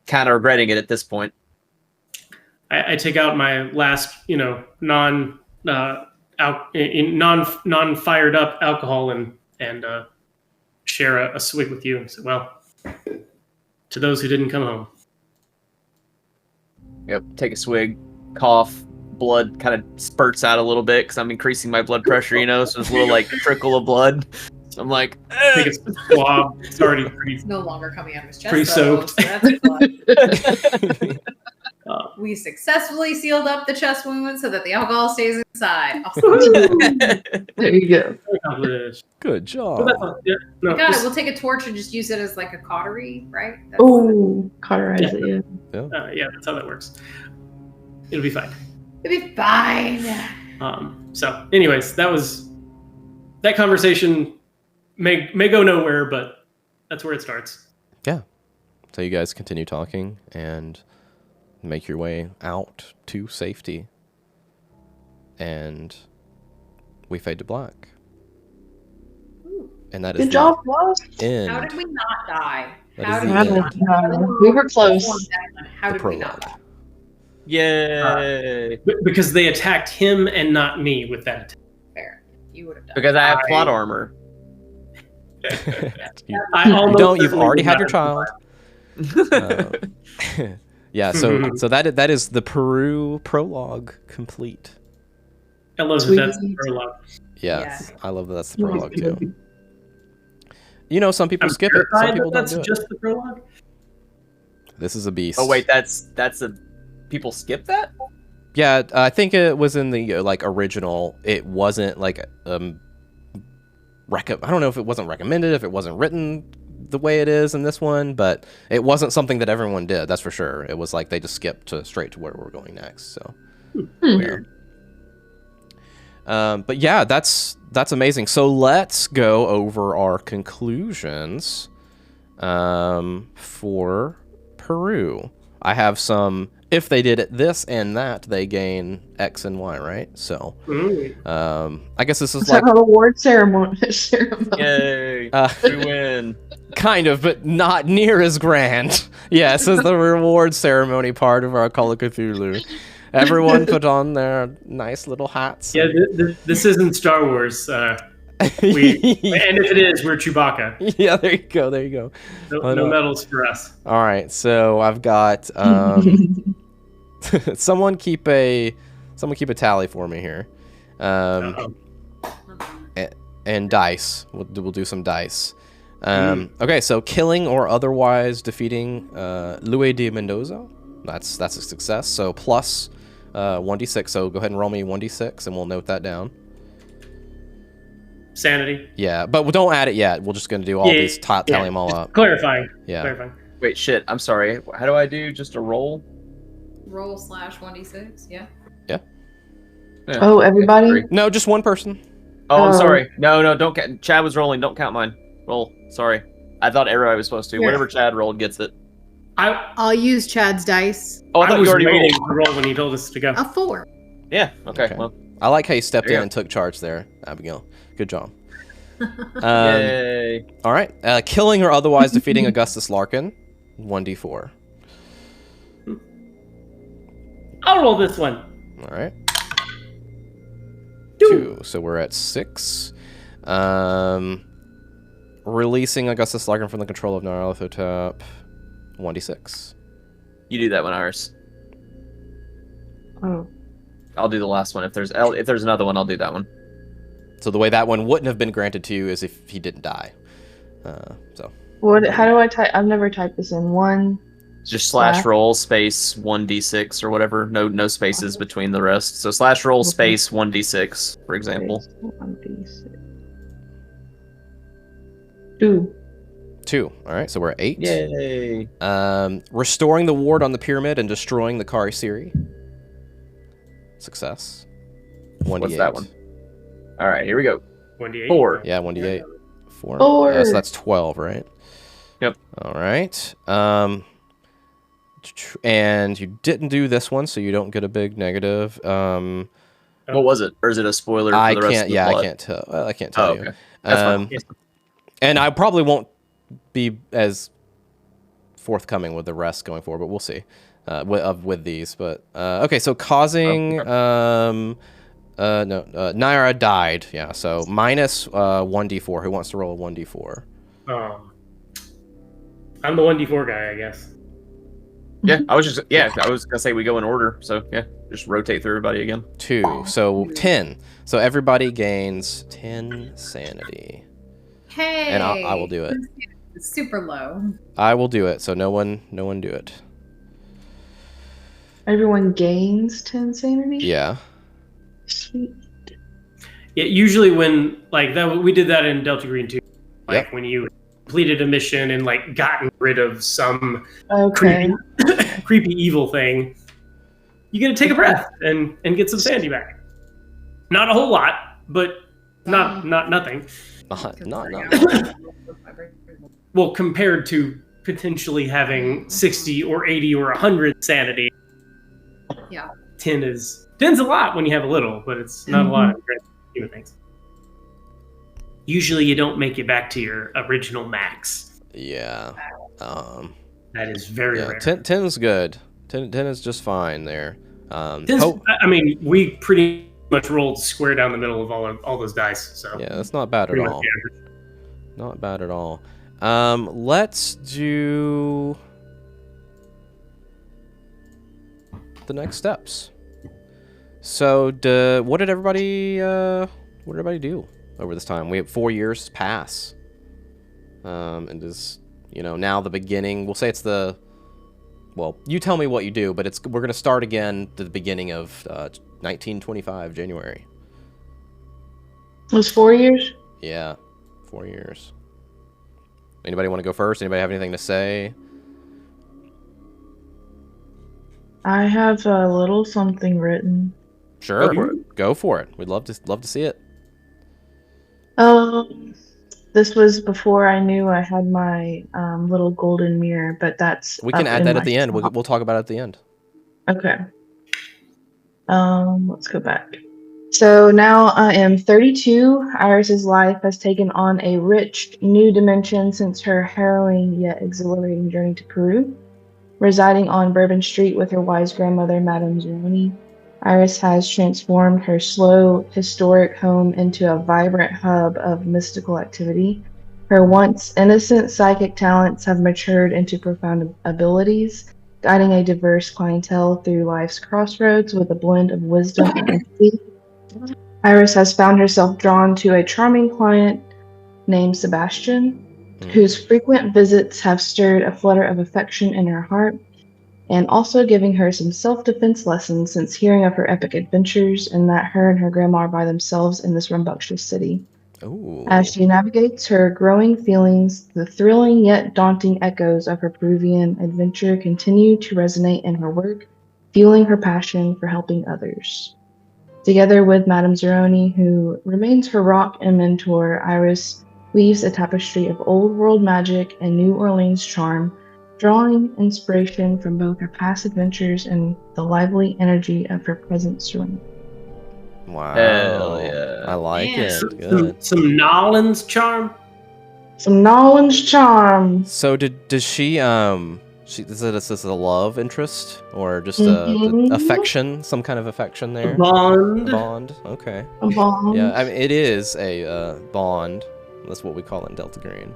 Kind of regretting it at this point. I take out my last, non fired up alcohol and share a swig with you. And say, well, to those who didn't come home. Yep. Take a swig, cough, blood kind of spurts out a little bit because I'm increasing my blood pressure. So there's a little like trickle of blood. So I'm like, take a swab. It's already it's no longer coming out of his chest. Pretty soaked. So that's we successfully sealed up the chest wound so that the alcohol stays inside. There you go. Good job. Got it. We'll take a torch and just use it as like a cautery, right? Oh, cauterize it. Yeah, that's how that works. It'll be fine. It'll be fine. So, anyways, that conversation may go nowhere, but that's where it starts. Yeah. So you guys continue talking and make your way out to safety. And we fade to black. Ooh. And that is good job, boss. How did we not die? How did we not die? We were close. How did we not die? Yay! Because they attacked him and not me with that attack. Fair. You would have done. Because I have plot armor. You've already had your child. Yeah, so that is the Peru prologue complete. I love that that's the prologue. Yes, I love that that's the prologue too. Some people skip it. Some people don't do it. That's just the prologue? This is a beast. Oh wait, that's people skip that? Yeah, I think it was in the original. It wasn't like I don't know if it wasn't recommended, if it wasn't written the way it is in this one, but it wasn't something that everyone did. That's for sure. It was like they just skipped straight to where we're going next. So weird. But yeah, that's amazing. So let's go over our conclusions for Peru. I have some. If they did it this and that, they gain X and Y, right? So, I guess this is like an award ceremony. Yay! We win. Kind of, but not near as grand. Yeah, this is the reward ceremony part of our Call of Cthulhu. Everyone put on their nice little hats. Yeah, this isn't Star Wars. And if it is, we're Chewbacca. Yeah, there you go. No medals for us. All right, so I've got someone keep a tally for me here, and dice. We'll do some dice. Okay, so killing or otherwise defeating Luis de Mendoza. That's a success. So plus 1d6. So go ahead and roll me 1d6, and we'll note that down. sanity. Yeah, but we don't add it yet. We're just going to do all these, tally them all up. Clarifying. Yeah. Clarifying. Wait, shit. I'm sorry. How do I do just a roll? Roll /1d6. Yeah. Yeah. Oh, everybody? No, just one person. Oh, I'm sorry. No, don't count. Chad was rolling. Don't count mine. Roll. Sorry. I thought everybody was supposed to. Yeah. Whatever Chad rolled gets it. I'll use Chad's dice. Oh, I thought you already waiting rolled. to roll when he told us to go. A 4. Yeah. Okay. Well. I like how you stepped There you in go. and took charge there, Abigail. Good job. Yay. All right. Killing or otherwise defeating Augustus Larkin, 1d4. I'll roll this one. All right. 2. So we're at 6. Releasing Augustus Larkin from the control of Nyarlathotep, 1d6. You do that one, Iris. Oh. I'll do the last one. If there's another one, I'll do that one. So the way that one wouldn't have been granted to you is if he didn't die. So. How do I type? I've never typed this in. 1. Just /roll space 1d6 or whatever. No spaces between the rest. So /roll space 1d6, for example. 1d6. 2. 2. All right. So we're at 8. Yay. Restoring the ward on the pyramid and destroying the Kari Siri. Success. 1d8. What's that one? All right, here we go. 1d8. 4. Yeah, 1d8. 4. 4. So that's 12, right? Yep. All right. And you didn't do this one, so you don't get a big negative. What was it? Or is it a spoiler for the rest of the plot? I can't tell. I can't tell you. Okay. That's fine. And I probably won't be as forthcoming with the rest going forward, but we'll see. With these, but okay. So causing Naira died. Yeah. So minus 1d4. Who wants to roll a 1d4? I'm the 1d4 guy, I guess. Yeah, I was gonna say we go in order. So yeah, just rotate through everybody again. 2. So 10. So everybody gains 10 sanity. Hey. And I will do it. It's super low. I will do it. So no one do it. Everyone gains 10 sanity? Yeah. Sweet. Yeah, usually when like that, we did that in Delta Green too. Like Yep. when you completed a mission and like gotten rid of some Okay. creepy evil thing, you get to take a breath and get some sanity back. Not a whole lot, but not nothing. Not. Well, compared to potentially having 60 or 80 or 100 sanity. Yeah. 10's a lot when you have a little, but it's not a lot in the grand scheme of things. Usually you don't make it back to your original max. Yeah. That is very rare. 10 is good. 10 is just fine there. I mean, we pretty much rolled square down the middle of all those dice. So yeah, that's not bad at all. Not bad at all. Let's do the next steps. So, what did everybody do over this time? We have 4 years pass, and is now the beginning. We'll say it's the. Well, you tell me what you do, but we're gonna start again to the beginning of 1925 January. It was 4 years? Yeah, 4 years. Anybody want to go first? Anybody have anything to say? I have a little something written. Sure, go for it. We'd love to see it. This was before I knew I had my little golden mirror, but that's. We can add that at the end. We'll talk about it at the end. Okay. Let's go back. So now I am 32. Iris's life has taken on a rich new dimension since her harrowing yet exhilarating journey to Peru. Residing on Bourbon Street with her wise grandmother, Madame Zeroni, Iris has transformed her slow, historic home into a vibrant hub of mystical activity. Her once innocent psychic talents have matured into profound abilities, guiding a diverse clientele through life's crossroads with a blend of wisdom and empathy. Iris has found herself drawn to a charming client named Sebastian, whose frequent visits have stirred a flutter of affection in her heart, and also giving her some self-defense lessons since hearing of her epic adventures and that her and her grandma are by themselves in this rambunctious city. Ooh. As she navigates her growing feelings, the thrilling yet daunting echoes of her Peruvian adventure continue to resonate in her work, fueling her passion for helping others. Together with Madame Zeroni, who remains her rock and mentor, Iris weaves a tapestry of old world magic and New Orleans charm, drawing inspiration from both her past adventures and the lively energy of her present surrender. Wow. Hell yeah. I like Man. it. Good. Some Nolan's charm. Some Nolan's charm. So does she is this a love interest or just Mhm. a affection, some kind of affection there? A bond. A bond. Okay. A bond. Yeah, I mean it is a bond. That's what we call it in Delta Green.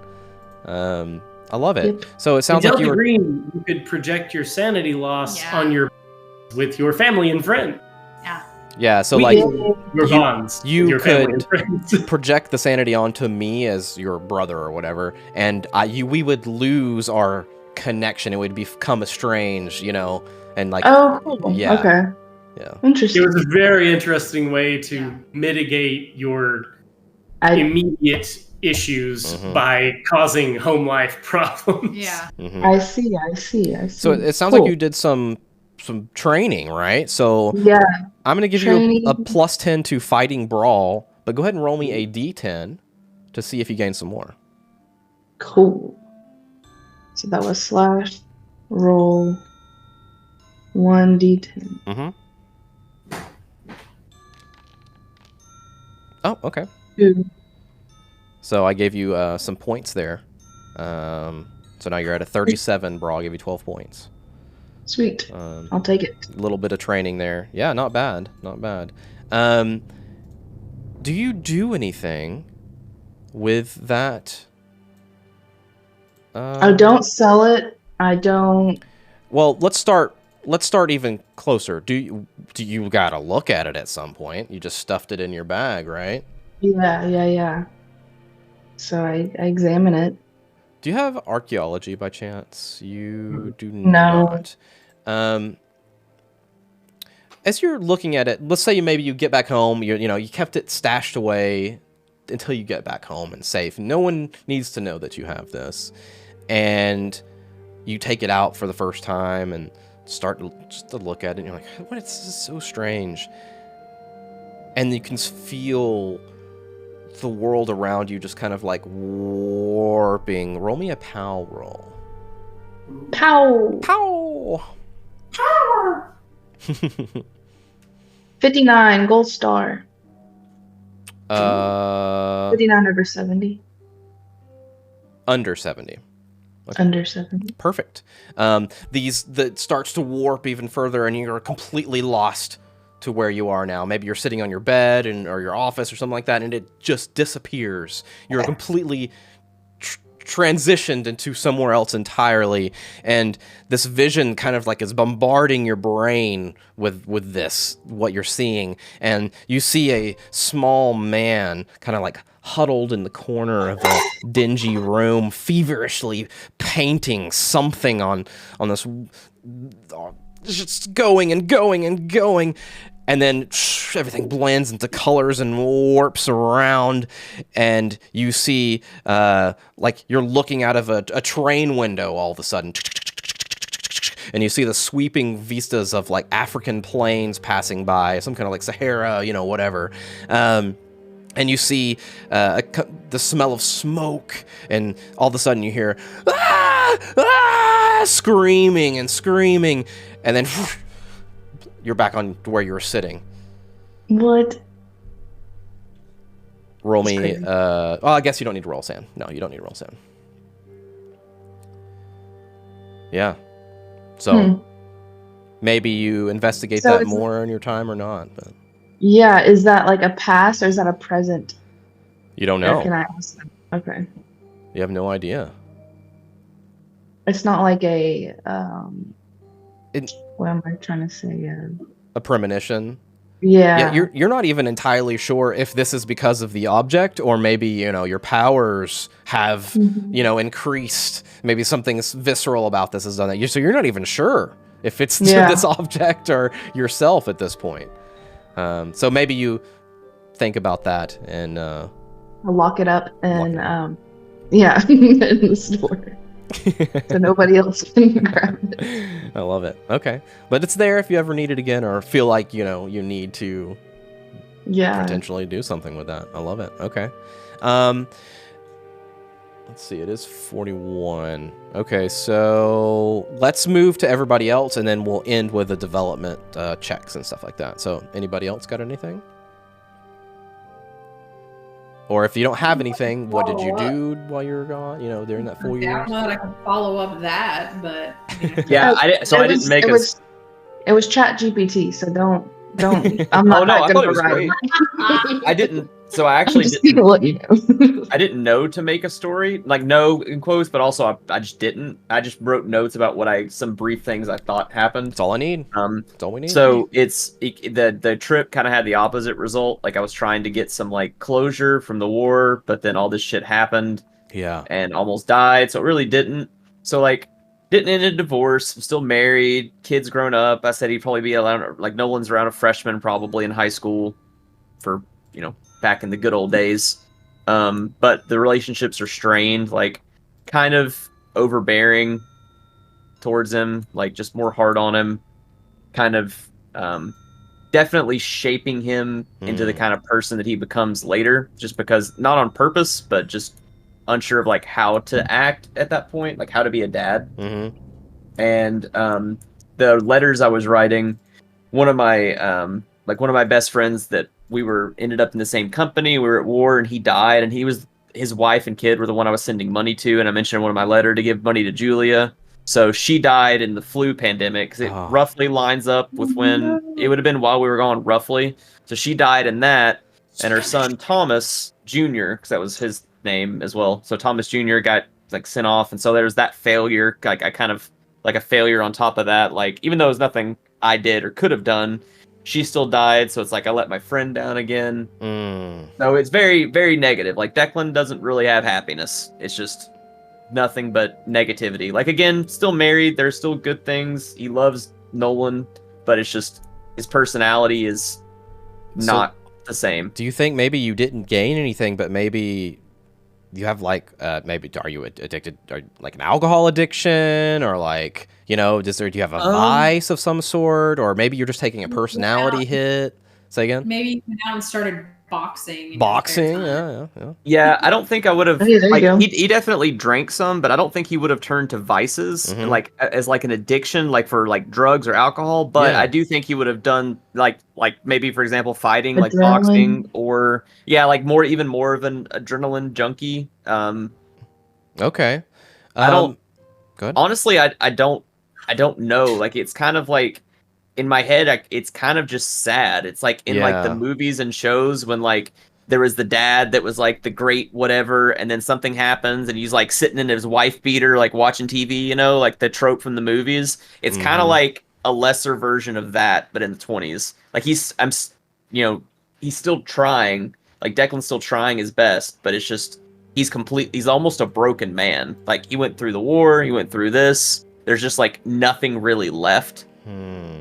I love it. Yep. So it In sounds like Delta you were Green, you could project your sanity loss Yeah. on with your family and friends. Yeah, so We like did your bonds. you with your family could and friends. project the sanity onto me as your brother or whatever, and we would lose our connection. It would become estranged, and like Oh, cool. Yeah. Okay. yeah. Interesting. It was a very interesting way to mitigate your I immediate issues Mhm. by causing home life problems. Yeah. Mhm. I see. So it sounds Cool. like you did some training, right? So Yeah. I'm going to give Training. you a +10 to fighting brawl, but go ahead and roll me a d10 to see if you gain some more. Cool. So that was slash roll 1d10. Mm-hmm. Oh, okay. Two. So I gave you some points there. So now you're at a 37 brawl. I'll give you 12 points. Sweet. I'll take it. A little bit of training there. Yeah, not bad. Not bad. Do you do anything with that? I don't sell it. I don't. Well, let's start even closer. Do you gotta look at it at some point? You just stuffed it in your bag, right? Yeah. So I examine it. Do you have archaeology by chance? You do No. not. As you're looking at it, let's say maybe you get back home. You kept it stashed away until you get back home and safe. No one needs to know that you have this, and you take it out for the first time and start to look at it. And you're like, "What? This is so strange." And you can feel the world around you just kind of like warping. Roll me a POW roll. Pow! POW! 59 gold star. 59 over 70. Under 70. Okay. Under 70. Perfect. That starts to warp even further, and you're completely lost to where you are now. Maybe you're sitting on your bed or your office or something like that, and it just disappears. You're completely transitioned into somewhere else entirely, and this vision kind of like is bombarding your brain with what you're seeing, and you see a small man kind of like huddled in the corner of a dingy room, feverishly painting something on this, just going and going and going. And then everything blends into colors and warps around, and you see, like you're looking out of a train window all of a sudden, and you see the sweeping vistas of like African plains passing by, some kind of like Sahara, whatever. And you see the smell of smoke, and all of a sudden you hear screaming, and then you're back on where you were sitting. What? Roll me. Crazy. I guess you don't need to roll, Sam. No, you don't need to roll, Sam. Yeah. So maybe you investigate that more in your time or not. But Yeah, is that like a past or is that a present? you don't Or know. can I ask them? Okay. You have no idea. It's not like a It- what am I trying to say? A premonition. Yeah. Yeah, you're not even entirely sure if this is because of the object, or maybe your powers have increased. Maybe something visceral about this has done that. So you're not even sure if it's this object or yourself at this point. So maybe you think about that and I'll lock it up and in the store. So nobody else can grab it. I love it. Okay. But it's there if you ever need it again or feel like, you need to potentially do something with that. I love it. Okay. Let's see. It is 41. Okay, so let's move to everybody else, and then we'll end with the development checks and stuff like that. So anybody else got anything? Or if you don't have anything, what did you do while you were gone? During that 4 years. I can follow up that, but yeah, I didn't make it. It was Chat GPT, so don't. I'm not. I thought it was great. I didn't. So I actually didn't. Let you know. I didn't know to make a story, like no in quotes, but also I just didn't. I just wrote notes about some brief things I thought happened. That's all I need. That's all we need. So the trip kind of had the opposite result. Like I was trying to get some like closure from the war, but then all this shit happened. Yeah. And almost died. So it really didn't. So like didn't end in divorce. I'm still married. Kids grown up. I said he'd probably be around, like Nolan's around a freshman probably in high school for, back in the good old days. But the relationships are strained, like kind of overbearing towards him, like just more hard on him, kind of definitely shaping him into the kind of person that he becomes later, just because not on purpose, but just unsure of like how to act at that point, like how to be a dad. And the letters I was writing, one of my best friends that we ended up in the same company. We were at war and he died, and his wife and kid were the one I was sending money to. And I mentioned in one of my letter to give money to Julia. So she died in the flu pandemic, because it roughly lines up with when it would have been while we were gone, roughly. So she died in that, and her son Thomas Jr., because that was his name as well. So Thomas Jr. got like sent off, and so there was that failure. Like I kind of like a failure on top of that. Like even though it was nothing I did or could have done, she still died, so it's like I let my friend down again. So it's very, very negative. Like Declan doesn't really have happiness. It's just nothing but negativity. Like again, still married. There's still good things. He loves Nolan, but it's just his personality is not the same. Do you think maybe you didn't gain anything, but maybe you have like maybe are you addicted, or like an alcohol addiction, or like do you have a vice of some sort, or maybe you're just taking a personality hit? Say again. Maybe you went out and started boxing. Yeah, I don't think I would have. Hey, he definitely drank some, but I don't think he would have turned to vices and like as like an addiction, like for like drugs or alcohol. But I do think he would have done like maybe for example fighting, like boxing, or like even more of an adrenaline junkie. Okay. I don't. Good. Honestly, I don't know. Like it's kind of like in my head, it's kind of just sad. It's like in like the movies and shows when like there was the dad that was like the great whatever, and then something happens and he's like sitting in his wife beater, like watching TV, like the trope from the movies. It's kind of like a lesser version of that, but in the 20s. Like he's still trying. Like Declan's still trying his best, but it's just he's almost a broken man. Like he went through the war, he went through this. There's just like nothing really left.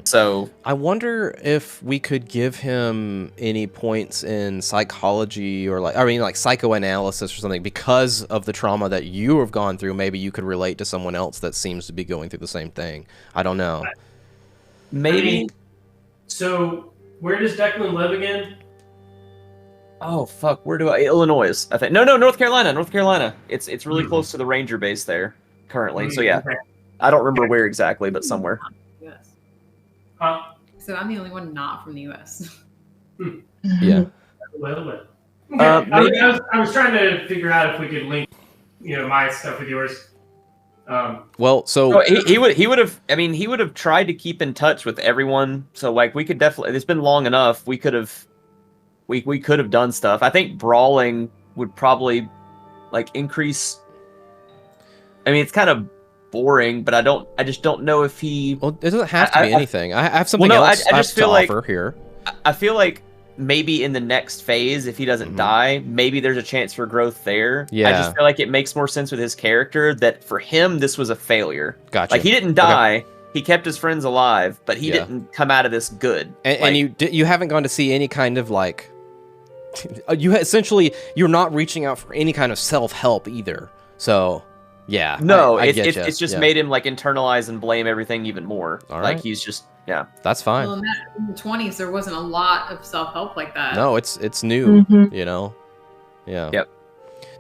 So I wonder if we could give him any points in psychology or like psychoanalysis or something, because of the trauma that you have gone through. Maybe you could relate to someone else that seems to be going through the same thing. I don't know. Maybe. So where does Declan live again? Oh fuck, where do Illinois, I think. No, North Carolina. It's really close to the Ranger base there currently. So yeah. Okay. I don't remember where exactly, but somewhere. US. So I'm the only one not from the US. Yeah. Well. Okay. I was trying to figure out if we could link, my stuff with yours. So he would have tried to keep in touch with everyone. So like we could definitely. It's been long enough. We could have done stuff. I think brawling would probably like increase. I mean, it's kind of boring, but I just don't know if he. Well, it doesn't have to be anything. I have something else I just to feel like, offer here. I feel like maybe in the next phase, if he doesn't die, maybe there's a chance for growth there. Yeah. I just feel like it makes more sense with his character that for him this was a failure. Gotcha. Like he didn't die. Okay. He kept his friends alive, but he didn't come out of this good. And you haven't gone to see any kind of like You're not reaching out for any kind of self-help either. So, yeah. No, I get it's just yeah. made him like internalize and blame everything even more. All like right. he's just yeah. That's fine. Well, in the 20s, there wasn't a lot of self-help like that. No, it's new. Mhm. You know. Yeah. Yep.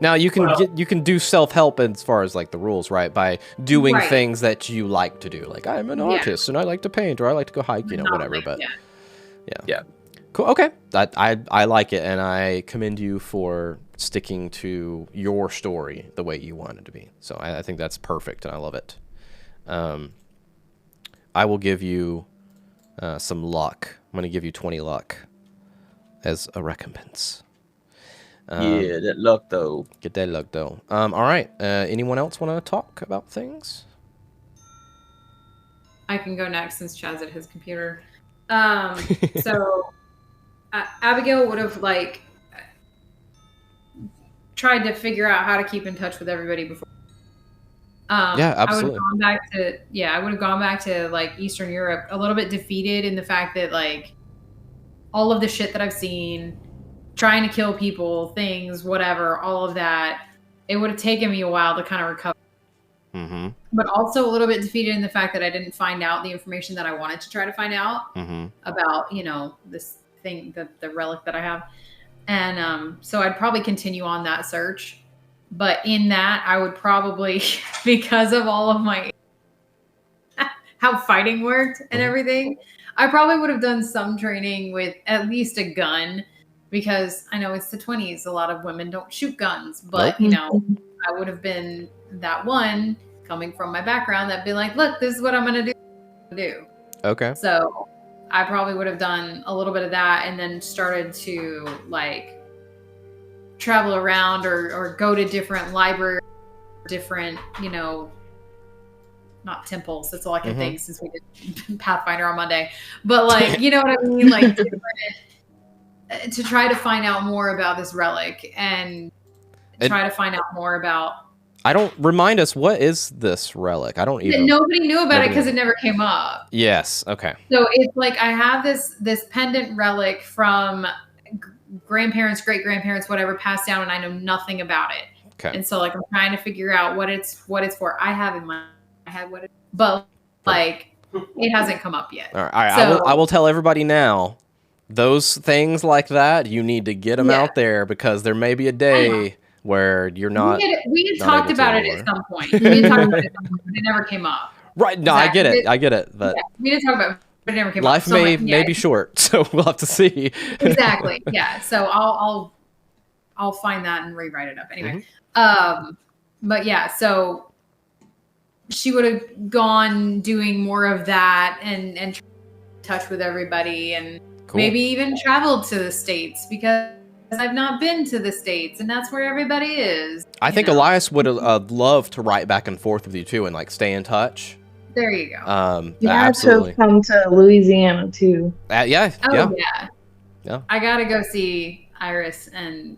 Now you can do self-help as far as like the rules, right? By doing Right. things that you like to do. Like I'm an artist and I like to paint or I like to go hike, Not whatever. like- But yeah. Yeah. cool. Okay, I like it, and I commend you for sticking to your story the way you want it to be. So I think that's perfect, and I love it. I will give you some luck. I'm going to give you 20 luck as a recompense. Yeah, that luck though. Get that luck though. All right. Anyone else want to talk about things? I can go next since Chad's at his computer. So Abigail would have like tried to figure out how to keep in touch with everybody before. Yeah, absolutely. I would have gone back to like Eastern Europe a little bit defeated in the fact that like all of the shit that I've seen, trying to kill people, things, whatever, all of that, it would have taken me a while to kind of recover. Mm-hmm. But also a little bit defeated in the fact that I didn't find out the information that I wanted to try to find out about, this thing, the relic that I have. And so I'd probably continue on that search. But in that, I would probably, because of all of my, how fighting worked and everything, I probably would have done some training with at least a gun, because I know it's the 20s. A lot of women don't shoot guns, but I would have been that one coming from my background that'd be like, look, this is what I'm going to do. Okay. So I probably would have done a little bit of that and then started to like travel around or go to different libraries, different, not temples. That's all I can think since we did Pathfinder on Monday. But like, you know what I mean? Like to try to find out more about this relic and try to find out more about. Remind us, what is this relic? I don't even. Nobody knew about it because it never came up. Yes. Okay. So it's like I have this pendant relic from grandparents, great grandparents, whatever, passed down, and I know nothing about it. Okay. And so like I'm trying to figure out what it's for. I have in my head what it, but like it hasn't come up yet. All right. So, I will tell everybody now. Those things like that, you need to get them out there, because there may be a day where you're not. We had talked about it at some point. We had talked about it at some point, but it never came up. Right. No, I get it. But we did talk about it, but it never came life up. Life may be short, so we'll have to see. Exactly. Yeah. So I'll find that and rewrite it up anyway. But yeah, so she would have gone doing more of that and touch with everybody and maybe even traveled to the States, because I've not been to the States, and that's where everybody is. I think Elias would love to write back and forth with you too, and like stay in touch. There you go. Absolutely. To come to Louisiana too. Yeah. I gotta go see Iris and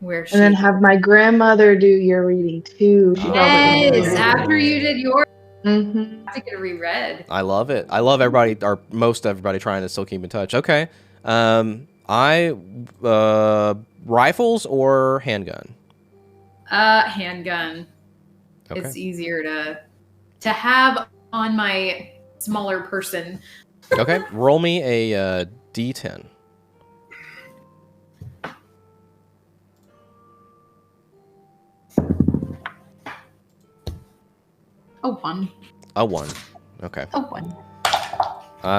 where she. And then have my grandmother do your reading too. Yes, after you did yours. Mm-hmm. I have to get it reread. I love it. I love everybody, or most everybody, trying to still keep in touch. Okay. Rifles or handgun? Handgun. Okay. It's easier to have on my smaller person. Okay. Roll me a D10. Oh, 1. A 1. Okay. Oh, 1.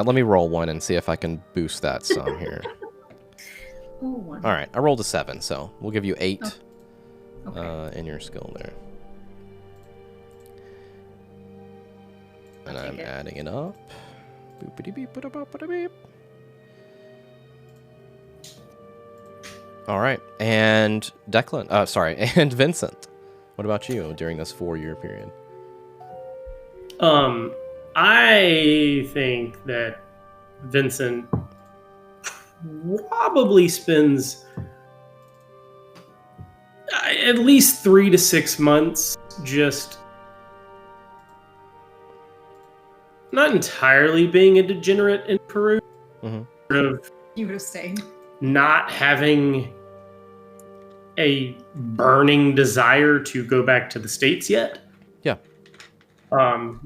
Let me roll 1 and see if I can boost that some here. Oh, 1. All right. I rolled a 7, so we'll give you 8 Okay. in your skill there. And I'm adding it up. Boopity-beep-ba-da-ba-ba-da-beep. All right. And Declan, and Vincent. What about you during this 4-year period? I think that Vincent probably spends at least 3 to 6 months just not entirely being a degenerate in Peru. Mm-hmm. Sort of, You would have stayed. not having a burning desire to go back to the States yet. Yeah.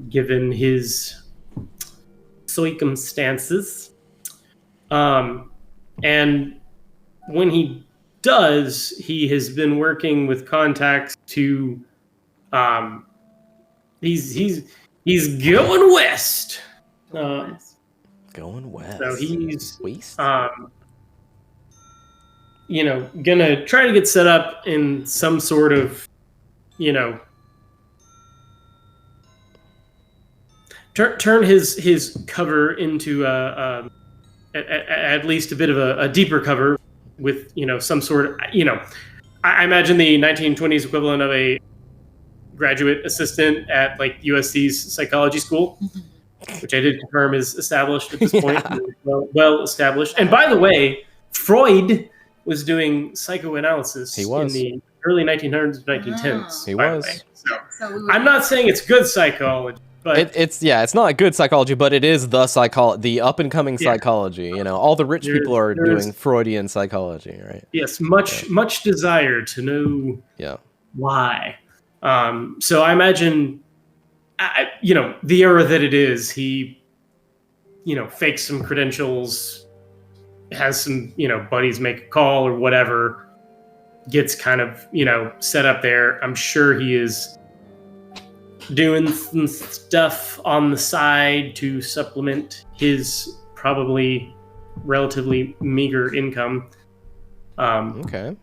Given his circumstances. And when he does, he has been working with contacts to he's going west. Going west. So he's West? gonna try to get set up in some sort of, turn his cover into at least a bit of a deeper cover with, some sort of, I imagine the 1920s equivalent of a graduate assistant at like USC's psychology school, which I did confirm is established at this point. Well established. And by the way, Freud was doing psychoanalysis in the early 1900s, 1910s. He was. So I'm not saying it's good psychology, but it's not good psychology, but it is the up and coming psychology. All the rich people are doing Freudian psychology, right? Yes, much desire to know why. So I imagine, the era that it is, he, fakes some credentials, has some, buddies make a call or whatever, gets kind of, set up there. I'm sure he is doing some stuff on the side to supplement his probably relatively meager income. Okay.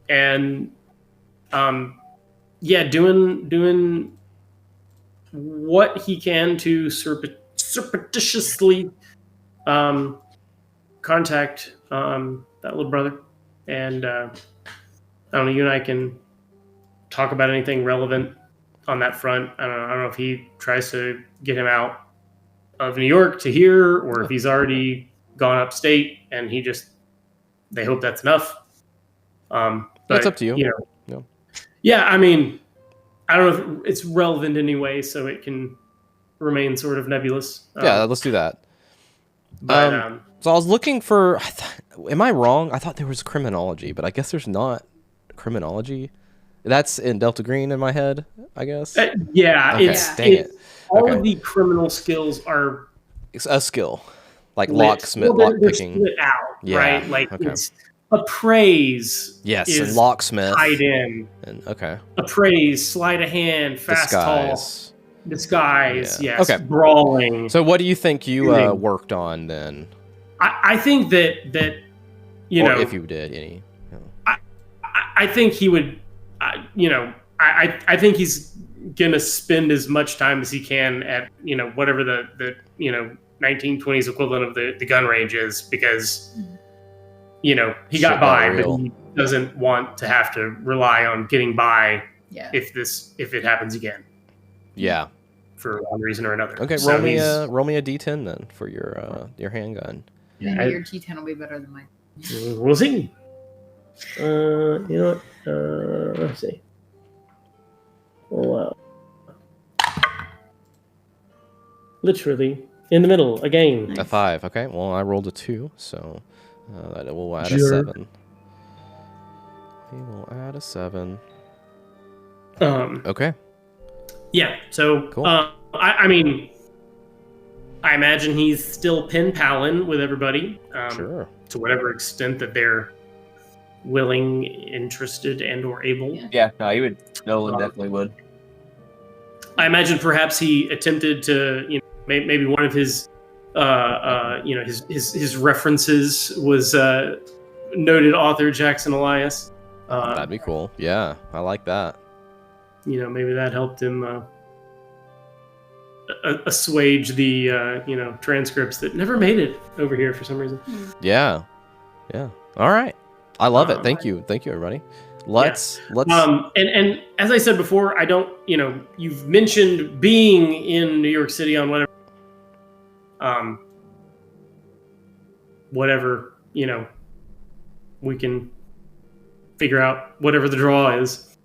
And doing what he can to surreptitiously contact that little brother. And I don't know, you and I can talk about anything relevant on that front. I don't know if he tries to get him out of New York to here, or if he's already gone upstate and they hope that's enough. But that's up to you. Yeah, I mean, I don't know if it's relevant anyway, so it can remain sort of nebulous. Let's do that. But, so I was looking for, am I wrong? I thought there was criminology, but I guess there's not criminology. That's in Delta Green in my head, I guess. Dang it. All of the criminal skills are a skill, like locksmith, lockpicking. Split out, right? Like it's appraise. Yes, and locksmith tied in. And appraise, sleight of hand, fast disguise. Disguise. Yes. Okay. Brawling. So, what do you think you worked on then? I think that if you did any. I think he would. I think he's gonna spend as much time as he can at whatever the 1920s equivalent of the gun range is, because he got by, but he doesn't want to have to rely on getting by if it happens again. Yeah, for one reason or another. Okay, roll me a D10 then for your handgun. Maybe your D10 will be better than mine. We'll see. Let's see. Wow. Literally in the middle again. Nice. A 5. Okay. Well, I rolled a 2, so that will add a 7. We will add a 7. Okay. Yeah. So cool. I mean, I imagine he's still pen palling with everybody. Sure. To whatever extent that they're willing, interested, and or able. Yeah, no, he would. Nolan definitely would. I imagine perhaps he attempted to, maybe one of his, his references was noted author Jackson Elias. That'd be cool. Yeah, I like that. Maybe that helped him assuage the, transcripts that never made it over here for some reason. Yeah. All right. I love it. Thank you, everybody. Let's. And as I said before, I don't. You've mentioned being in New York City on whatever. We can figure out whatever the draw is.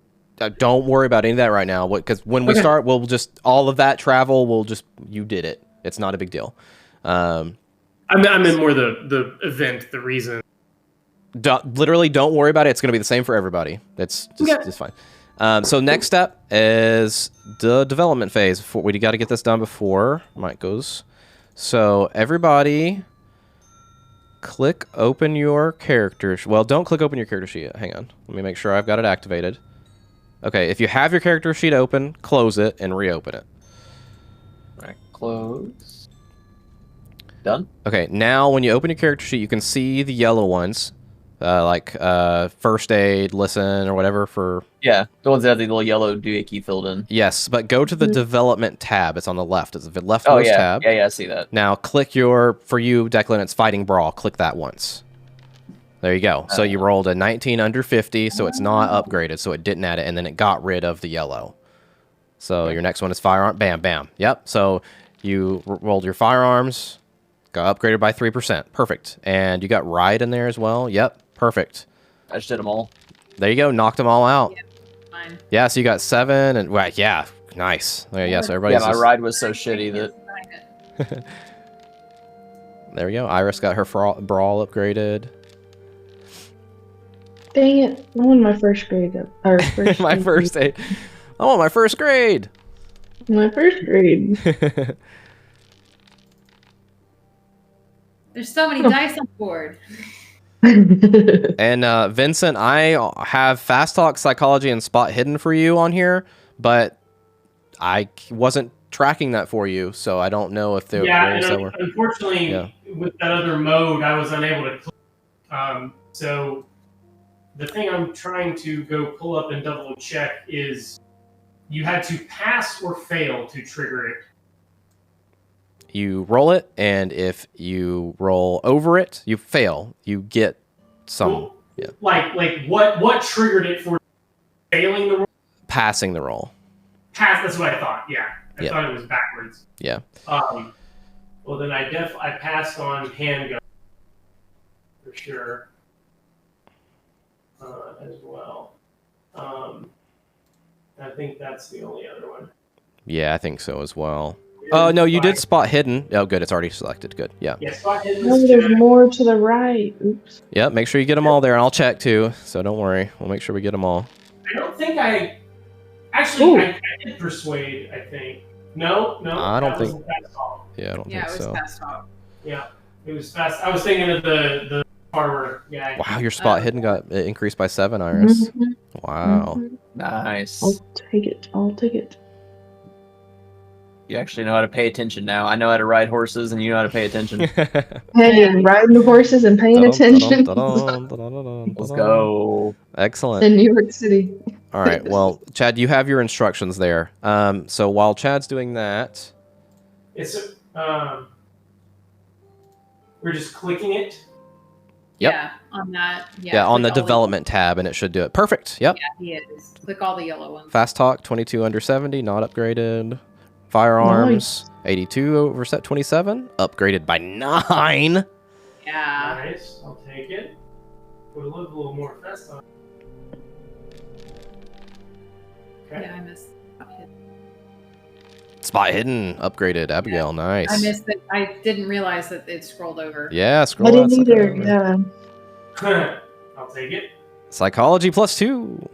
Don't worry about any of that right now. Because when we start, we'll just all of that travel. You did it. It's not a big deal. I meant more the event, the reason. Literally, don't worry about it. It's going to be the same for everybody. It's just fine. So next step is the development phase. We got to get this done before Mike goes. So everybody, click open your character. Well, don't click open your character sheet yet. Hang on. Let me make sure I've got it activated. Okay, if you have your character sheet open, close it and reopen it. All right, close. Done. Okay, now when you open your character sheet, you can see the yellow ones. Like first aid, listen, or whatever for... Yeah, the ones that have the little yellow doohickey filled in. Yes, but go to the development tab. It's on the left. It's the leftmost tab. Yeah, I see that. Now click for you, Declan, it's Fighting Brawl. Click that once. There you go. So you rolled a 19 under 50, so it's not upgraded, so it didn't add it, and then it got rid of the yellow. So your next one is Firearm. Bam, bam. Yep, so you rolled your firearms, got upgraded by 3%. Perfect. And you got Ride in there as well. Yep. Perfect. I just did them all. There you go. Knocked them all out. Yeah, fine. Yeah, so you got 7 and well, yeah, nice. Yeah, so everybody's my ride was so shitty that. There we go. Iris got her brawl upgraded. Dang it! I want my first grade up. Or first my first aid. I want my first grade. My first grade. There's so many dice on the board. And Vincent, I have Fast Talk, Psychology, and Spot Hidden for you on here, but I wasn't tracking that for you, so I don't know if there were. Unfortunately, with that other mode, I was unable to click. So the thing I'm trying to go pull up and double check is you had to pass or fail to trigger it. You roll it, and if you roll over it, you fail. You get some. Well, like what triggered it for failing the roll? Passing the roll. That's what I thought. Yeah, I thought it was backwards. Yeah. Well, then I passed on handgun for sure as well. I think that's the only other one. Yeah, I think so as well. Oh, no, you did Spot Hidden. Oh, good. It's already selected. Good. Yeah. Yeah, Spot Hidden. Oh, there's more to the right. Oops. Yep, make sure you get them all there, and I'll check too. So don't worry. We'll make sure we get them all. I don't think I did Persuade, I think. No. I don't think. Fast talk. Yeah, I don't think so. Yeah, it was Fast Talk. Yeah, it was fast. I was thinking of the farmer guy. Wow, your Spot Hidden got increased by 7, Iris. Mm-hmm. Wow. Mm-hmm. Nice. I'll take it. You actually know how to pay attention now. I know how to ride horses, and you know how to pay attention. Hey, riding the horses and paying attention. Let's go. Excellent. In New York City. All right. Well, Chad, you have your instructions there. So while Chad's doing that, It's we're just clicking it. Yep. Yeah, on that. yeah, on the click all development tab, and it should do it. Perfect. Yep. Yeah, he is. Click all the yellow ones. Fast Talk, 22 under 70, not upgraded. Firearms, 82 over set 27, upgraded by 9. Yeah. Nice. I'll take it. Would have looked a little more fast on. Okay. Yeah, I missed. Spot Hidden, upgraded. Abigail, nice. I missed it. I didn't realize that it scrolled over. Yeah, scroll I out, didn't either. Yeah. I'll take it. Psychology +2.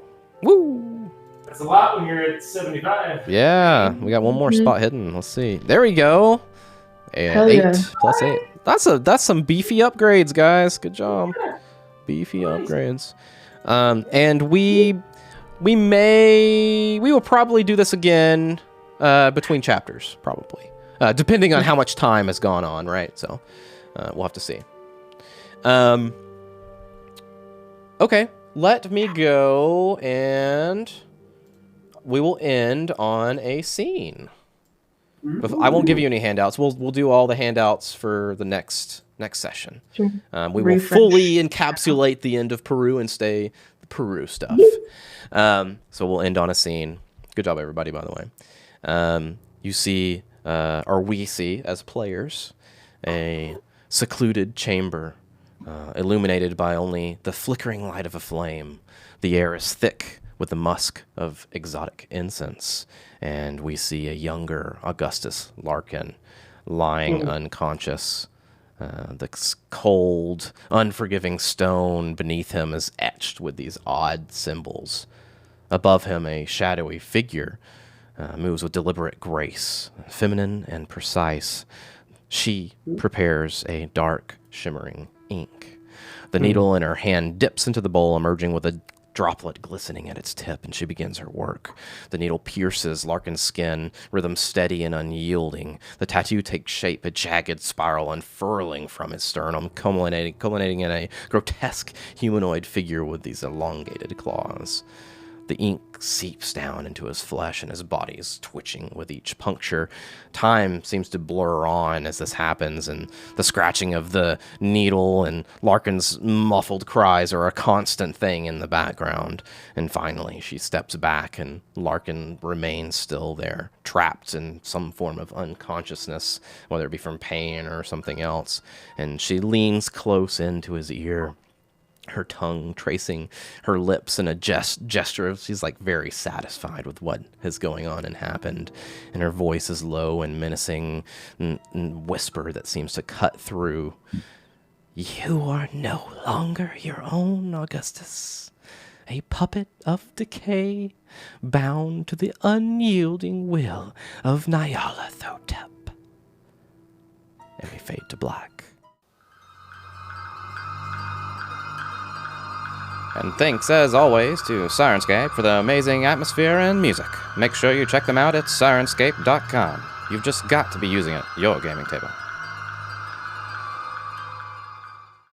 Woo! That's a lot when you're at 75. Yeah, we got one more Spot Hidden. Let's see. There we go. Hell 8 yeah. plus 8. That's some beefy upgrades, guys. Good job. Beefy upgrades. And we will probably do this again between chapters, probably. Depending on how much time has gone on, right? So we'll have to see. Okay, let me go, and we will end on a scene. I won't give you any handouts. We'll do all the handouts for the next session. Sure. We will fully encapsulate the end of Peru and stay the Peru stuff. So we'll end on a scene. Good job, everybody, by the way. You see, or we see as players, a secluded chamber illuminated by only the flickering light of a flame. The air is thick with the musk of exotic incense, and we see a younger Augustus Larkin lying unconscious The cold, unforgiving stone beneath him is etched with these odd symbols. Above him, a shadowy figure moves with deliberate grace, feminine and precise. She prepares a dark, shimmering ink. The needle in her hand dips into the bowl, emerging with a droplet glistening at its tip, and she begins her work. The needle pierces Larkin's skin, rhythm steady and unyielding. The tattoo takes shape, a jagged spiral unfurling from his sternum, culminating in a grotesque humanoid figure with these elongated claws. The ink seeps down into his flesh, and his body is twitching with each puncture. Time seems to blur on as this happens, and the scratching of the needle and Larkin's muffled cries are a constant thing in the background. And finally, she steps back, and Larkin remains still there, trapped in some form of unconsciousness, whether it be from pain or something else. And she leans close into his ear, her tongue tracing her lips in a gesture of she's like very satisfied with what is going on and happened, and her voice is low and menacing and whisper that seems to cut through. You are no longer your own, Augustus, a puppet of decay, bound to the unyielding will of Nyarlathotep. And we fade to black. And thanks, as always, to Syrinscape for the amazing atmosphere and music. Make sure you check them out at Syrinscape.com. You've just got to be using it at your gaming table.